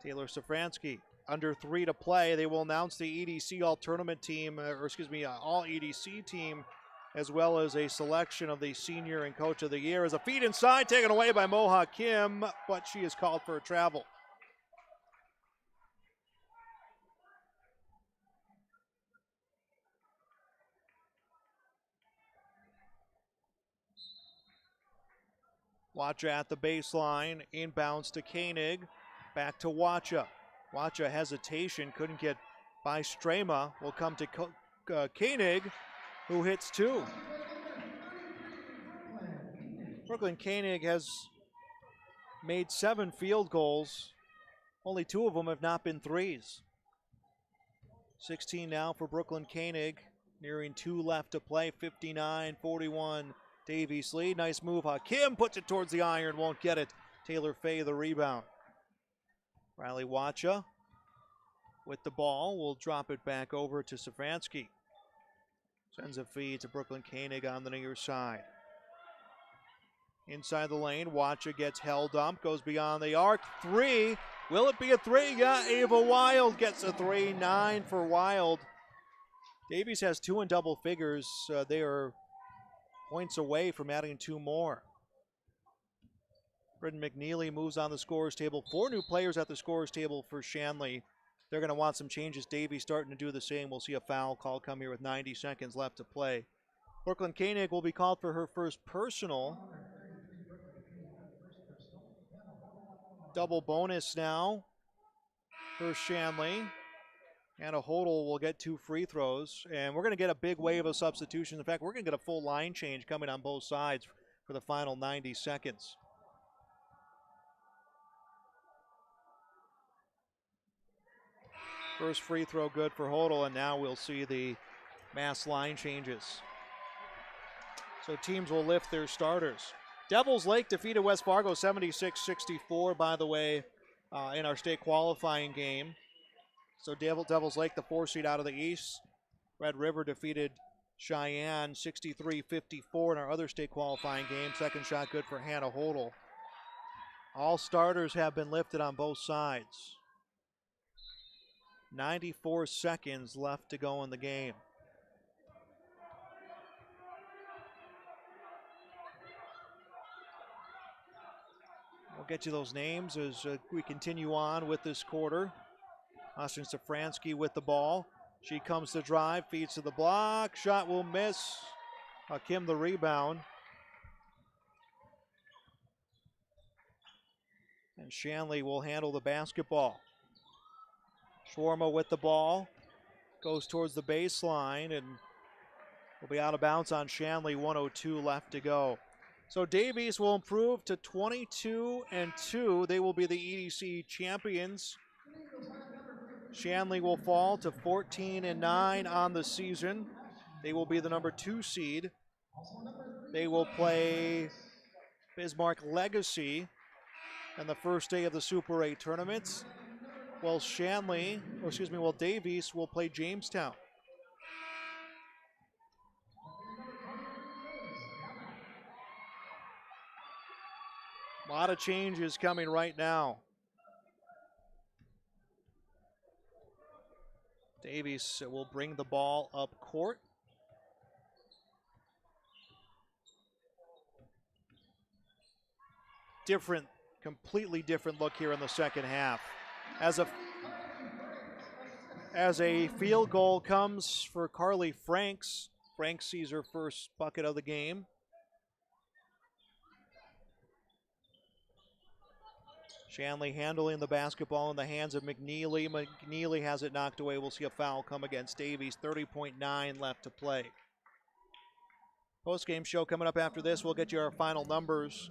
Taylor Safransky. Under 3 to play. They will announce the EDC All-Tournament team, All-EDC team, as well as a selection of the Senior and Coach of the Year. As a feed inside, taken away by Moha Kim, but she is called for a travel. Watcha at the baseline, inbounds to Koenig, back to Watcha. Watcha hesitation, couldn't get by Strema, will come to Koenig, who hits 2. Brooklyn Koenig has made 7 field goals. Only 2 of them have not been threes. 16 now for Brooklyn Koenig, nearing 2 left to play, 59-41. Davies lead, nice move. Hakim puts it towards the iron, won't get it. Taylor Fay the rebound. Riley Watcha with the ball will drop it back over to Safransky. Sends a feed to Brooklyn Koenig on the near side. Inside the lane, Watcha gets held up, goes beyond the arc. 3, will it be a 3? Yeah, Ava Wild gets a 3, 9 for Wild. Davies has 2 in double figures. They are points away from adding 2 more. Britton McNeely moves on the scorers table. 4 new players at the scorers table for Shanley. They're going to want some changes. Davies starting to do the same. We'll see a foul call come here with 90 seconds left to play. Brooklyn Koenig will be called for her first personal. Double bonus now for Shanley. Anna Hodel will get 2 free throws, and we're going to get a big wave of substitutions. In fact, we're going to get a full line change coming on both sides for the final 90 seconds. First free throw good for Hodel, and now we'll see the mass line changes. So teams will lift their starters. Devils Lake defeated West Fargo 76-64, by the way, in our state qualifying game. So Devils Lake, the 4 seed out of the East. Red River defeated Cheyenne 63-54 in our other state qualifying game. Second shot good for Hannah Hodel. All starters have been lifted on both sides. 94 seconds left to go in the game. We'll get you those names as we continue on with this quarter. Austin Safransky with the ball. She comes to drive, feeds to the block. Shot will miss. Hakim the rebound. And Shanley will handle the basketball. Schwarma with the ball. Goes towards the baseline and will be out of bounds on Shanley. 1:02 left to go. So Davies will improve to 22-2. They will be the EDC champions. Shanley will fall to 14-9 on the season. They will be the number 2 seed. They will play Bismarck Legacy on the first day of the Super 8 tournaments. While Davies will play Jamestown. A lot of changes coming right now. Davies will bring the ball up court. Completely different look here in the second half. As a field goal comes for Carly Franks. Franks sees her first bucket of the game. Shanley handling the basketball in the hands of McNeely. McNeely has it knocked away. We'll see a foul come against Davies. 30.9 left to play. Post-game show coming up after this. We'll get you our final numbers.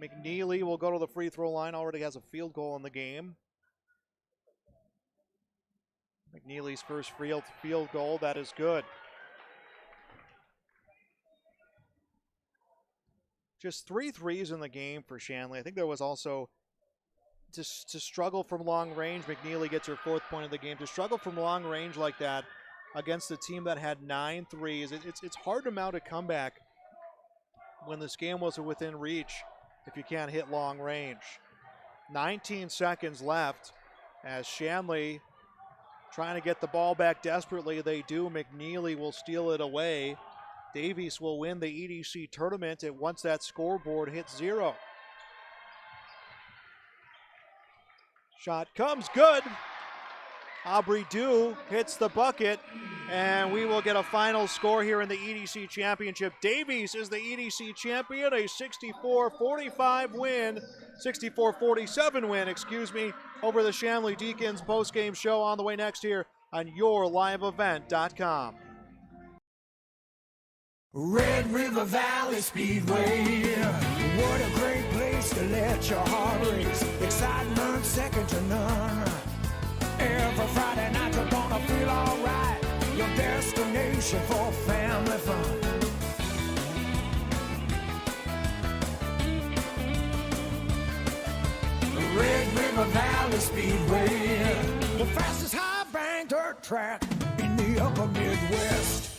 McNeely will go to the free throw line. Already has a field goal in the game. McNeely's first field goal. That is good. just 3 threes in the game for Shanley. I think there was also to struggle from long range. McNeely gets her 4th point of the game. To struggle from long range like that against a team that had 9 threes, it's hard to mount a comeback when this game was within reach if you can't hit long range. 19 seconds left as Shanley trying to get the ball back desperately. They do. McNeely will steal it away. Davies will win the EDC tournament once that scoreboard hits 0. Shot comes good. Aubrey Dew hits the bucket, and we will get a final score here in the EDC Championship. Davies is the EDC champion, a 64-47 win, over the Shanley Deacons. Post-game show on the way next here on YourLiveEvent.com. Red River Valley Speedway, what a great place to let your heart race. Excitement second to none. Every Friday night you're gonna feel alright. Your destination for family fun. Red River Valley Speedway, the fastest high bank dirt track in the upper Midwest.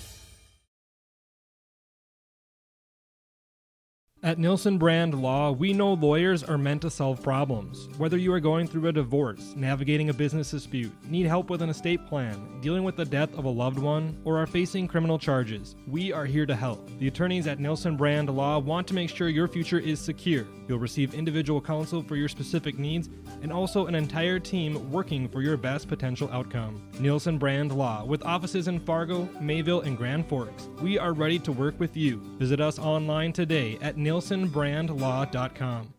At Nielsen Brand Law, we know lawyers are meant to solve problems. Whether you are going through a divorce, navigating a business dispute, need help with an estate plan, dealing with the death of a loved one, or are facing criminal charges, we are here to help. The attorneys at Nielsen Brand Law want to make sure your future is secure. You'll receive individual counsel for your specific needs and also an entire team working for your best potential outcome. Nielsen Brand Law, with offices in Fargo, Mayville, and Grand Forks. We are ready to work with you. Visit us online today at NielsenBrandLaw.com.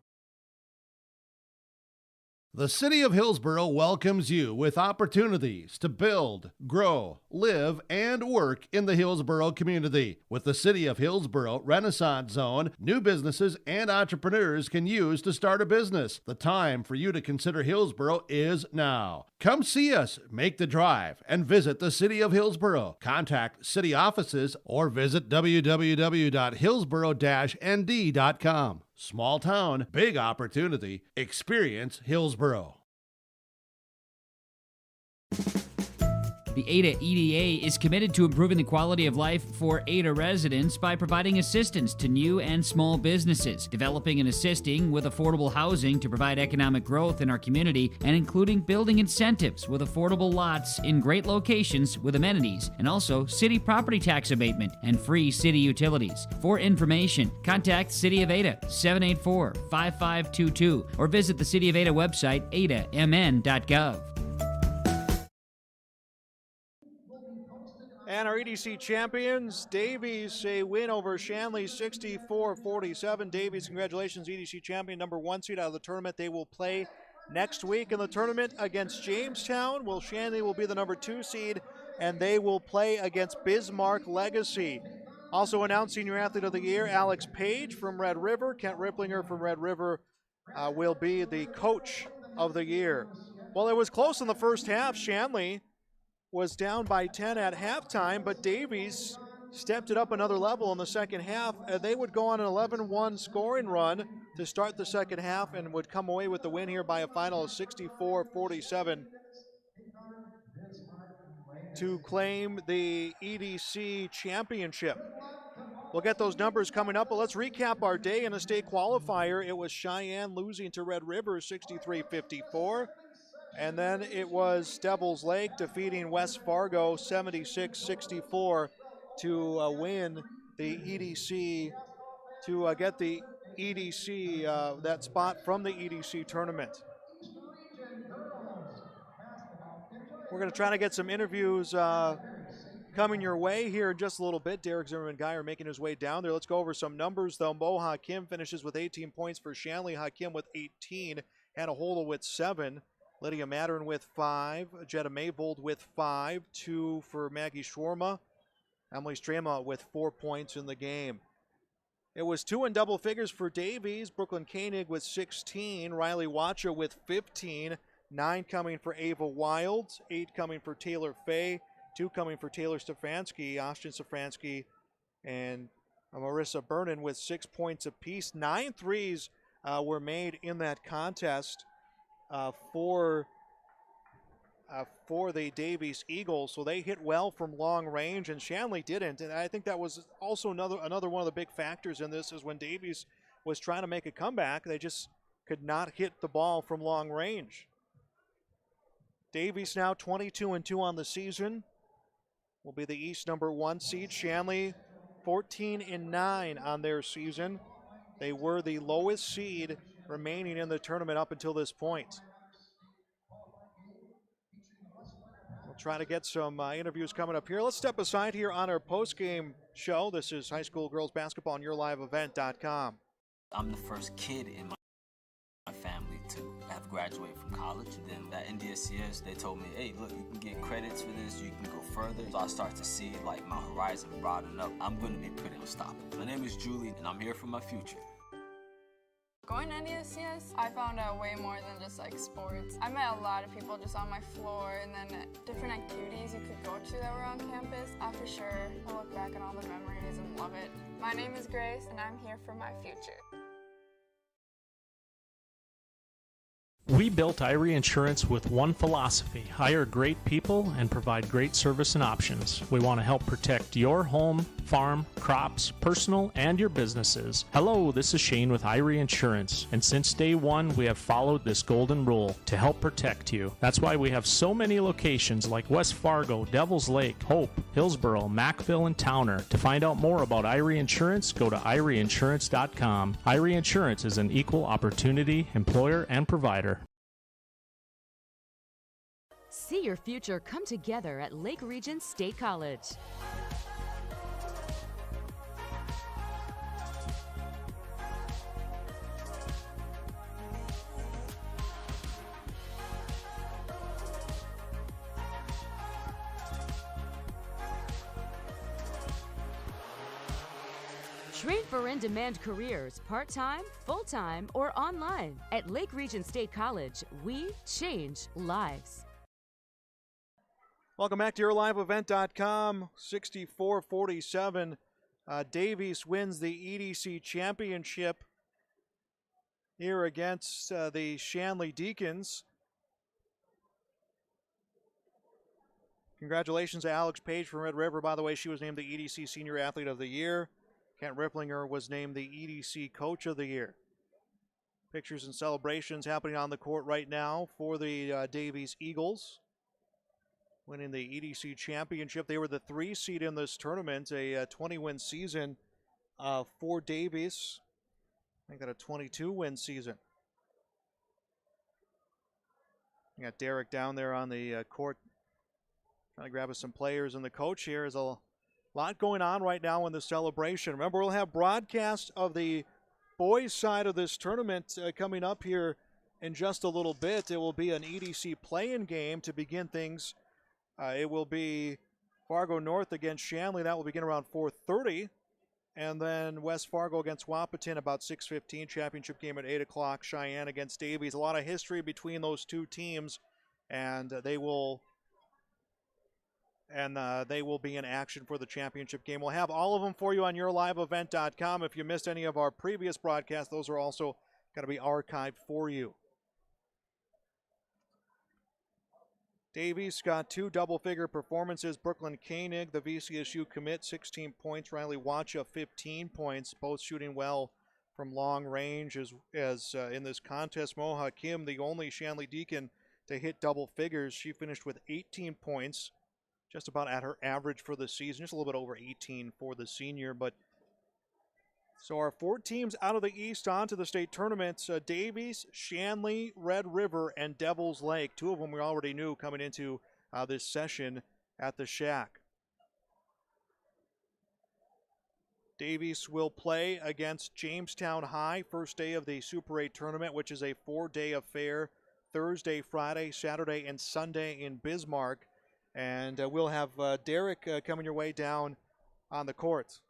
The City of Hillsborough welcomes you with opportunities to build, grow, live, and work in the Hillsborough community. With the City of Hillsborough Renaissance Zone, new businesses and entrepreneurs can use to start a business. The time for you to consider Hillsborough is now. Come see us, make the drive, and visit the City of Hillsborough. Contact city offices or visit www.hillsborough-nd.com. Small town, big opportunity. Experience Hillsborough. The Ada EDA is committed to improving the quality of life for Ada residents by providing assistance to new and small businesses, developing and assisting with affordable housing to provide economic growth in our community, and including building incentives with affordable lots in great locations with amenities, and also city property tax abatement and free city utilities. For information, contact City of Ada 784-5522 or visit the City of Ada website adamn.gov. And our EDC champions, Davies, a win over Shanley, 64-47. Davies, congratulations, EDC champion, number 1 seed out of the tournament. They will play next week in the tournament against Jamestown. Well, Shanley will be the number 2 seed, and they will play against Bismarck Legacy. Also announcing your Athlete of the Year, Alex Page from Red River. Kent Ripplinger from Red River will be the Coach of the Year. Well, it was close in the first half. Shanley was down by 10 at halftime, but Davies stepped it up another level in the second half. They would go on an 11-1 scoring run to start the second half and would come away with the win here by a final of 64-47 to claim the EDC championship. We'll get those numbers coming up, but let's recap our day in the state qualifier. It was Cheyenne losing to Red River 63-54. And then it was Devils Lake defeating West Fargo 76-64 to win the EDC, to get the EDC, that spot from the EDC tournament. We're going to try to get some interviews coming your way here in just a little bit. Derek Zimmerman Guy are making his way down there. Let's go over some numbers, though. Mo Hakim finishes with 18 points for Shanley. Hakim with 18. Hannah Hola with 7. Lydia Mattern with 5, Jetta Mayvold with 5, 2 for Maggie Schwarma, Emily Strema with 4 points in the game. It was 2 in double figures for Davies, Brooklyn Koenig with 16, Riley Wacha with 15, 9 coming for Ava Wild, 8 coming for Taylor Fay, 2 coming for Taylor Stefanski, Austin Stefanski, and Marissa Vernon with 6 points apiece. 9 threes were made in that contest for the Davies Eagles, so they hit well from long range, and Shanley didn't. And I think that was also another one of the big factors in this is when Davies was trying to make a comeback, they just could not hit the ball from long range. Davies now 22-2 on the season. Will be the East #1 seed. Shanley 14-9 on their season. They were the lowest seed remaining in the tournament up until this point. We'll try to get some interviews coming up here. Let's step aside here on our post-game show. This is high school girls basketball on YourLiveEvent.com. I'm the first kid in my family to have graduated from college. And then at NDHSAA, they told me, hey, look, you can get credits for this, you can go further. So I start to see like my horizon broaden up. I'm going to be pretty unstoppable. My name is Julie, and I'm here for my future. Going to NDHSAA, I found out way more than just like sports. I met a lot of people just on my floor, and then different activities you could go to that were on campus. For sure, I'll look back on all the memories and love it. My name is Grace, and I'm here for my future. We built Irie Insurance with one philosophy: hire great people and provide great service and options. We want to help protect your home, farm, crops, personal, and your businesses. Hello, this is Shane with Irie Insurance, and since day one, we have followed this golden rule to help protect you. That's why we have so many locations like West Fargo, Devils Lake, Hope, Hillsboro, Mackville, and Towner. To find out more about Irie Insurance, go to IrieInsurance.com. Irie Insurance is an equal opportunity employer and provider. See your future come together at Lake Region State College. Train for in-demand careers, part-time, full-time, or online. At Lake Region State College, we change lives. Welcome back to YourLiveEvent.com. 64-47. Davies wins the EDC championship here against the Shanley Deacons. Congratulations to Alex Page from Red River. By the way, she was named the EDC Senior Athlete of the Year. Kent Ripplinger was named the EDC Coach of the Year. Pictures and celebrations happening on the court right now for the Davies Eagles, winning the EDC championship. They were the 3 seed in this tournament, a 20-win season for Davies. They got a 22-win season. You got Derek down there on the court trying to grab us some players, and the coach here. Is a lot going on right now in the celebration. Remember, we'll have broadcast of the boys' side of this tournament coming up here in just a little bit. It will be an EDC play-in game to begin things. It will be Fargo North against Shanley. That will begin around 4:30. And then West Fargo against Wahpeton about 6:15. Championship game at 8 o'clock. Cheyenne against Davies. A lot of history between those two teams. And they will be in action for the championship game. We'll have all of them for you on YourLiveEvent.com. If you missed any of our previous broadcasts, those are also going to be archived for you. Davies got 2 double-figure performances. Brooklyn Koenig, the VCSU commit, 16 points. Riley Wacha, 15 points, both shooting well from long range. As in this contest, Moha Kim, the only Shanley Deacon to hit double figures. She finished with 18 points, just about at her average for the season, just a little bit over 18 for the senior. But so our 4 teams out of the East onto the state tournaments: Davies, Shanley, Red River, and Devils Lake. 2 of them we already knew coming into this session at the Shack. Davies will play against Jamestown High, first day of the Super 8 tournament, which is a 4-day affair, Thursday, Friday, Saturday, and Sunday in Bismarck. And we'll have Derek coming your way down on the courts.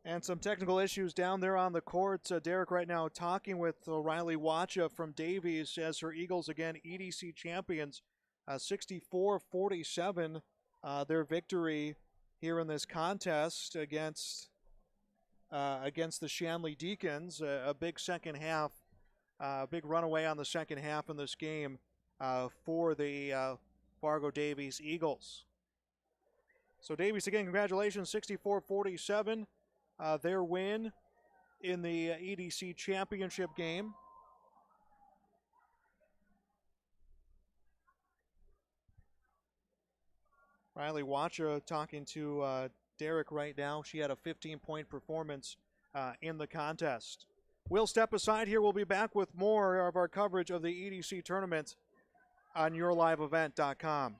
And some technical issues down there on the court. Derek right now talking with Riley Wacha from Davies as her Eagles, again, EDC champions, 64-47, their victory here in this contest against the Shanley Deacons. A big second half, big runaway on the second half in this game for the Fargo Davies Eagles. So Davies, again, congratulations, 64-47. Their win in the EDC championship game. Riley Wacha talking to Derek right now. She had a 15-point performance in the contest. We'll step aside here. We'll be back with more of our coverage of the EDC tournament on yourliveevent.com.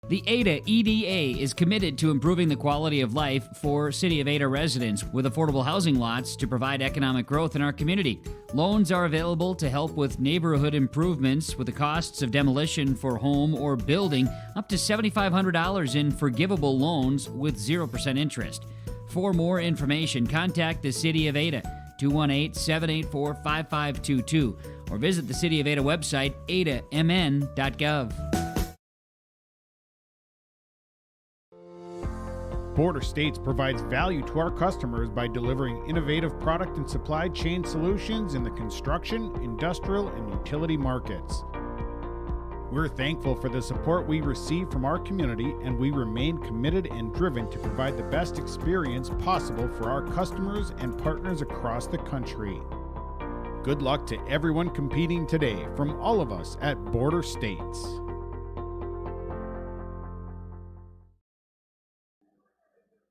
The Ada EDA is committed to improving the quality of life for City of Ada residents with affordable housing lots to provide economic growth in our community. Loans are available to help with neighborhood improvements with the costs of demolition for home or building up to $7,500 in forgivable loans with 0% interest. For more information, contact the City of Ada, 218-784-5522, or visit the City of Ada website, adamn.gov. Border States provides value to our customers by delivering innovative product and supply chain solutions in the construction, industrial, and utility markets. We're thankful for the support we receive from our community, and we remain committed and driven to provide the best experience possible for our customers and partners across the country. Good luck to everyone competing today from all of us at Border States.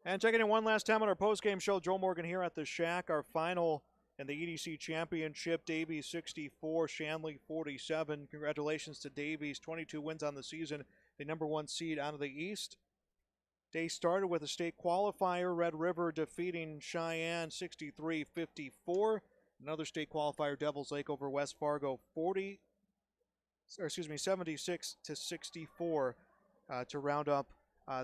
And checking in one last time on our post-game show, Joel Morgan here at the Shack. Our final in the EDC Championship, Davies 64, Shanley 47. Congratulations to Davies, 22 wins on the season, the #1 seed out of the East. Day started with a state qualifier, Red River defeating Cheyenne 63-54. Another state qualifier, Devils Lake over West Fargo 76-64 to round up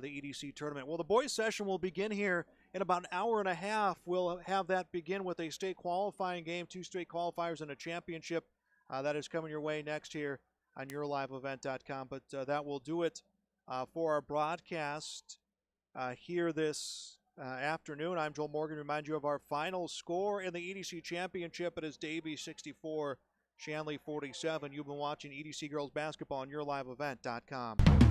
the EDC tournament. Well, the boys session will begin here in about an hour and a half. We'll have that begin with a state qualifying game, 2 state qualifiers and a championship. That is coming your way next here on yourliveevent.com. But that will do it for our broadcast here this afternoon. I'm Joel Morgan. Remind you of our final score in the EDC championship. It is Davies 64, Shanley 47. You've been watching EDC Girls Basketball on yourliveevent.com.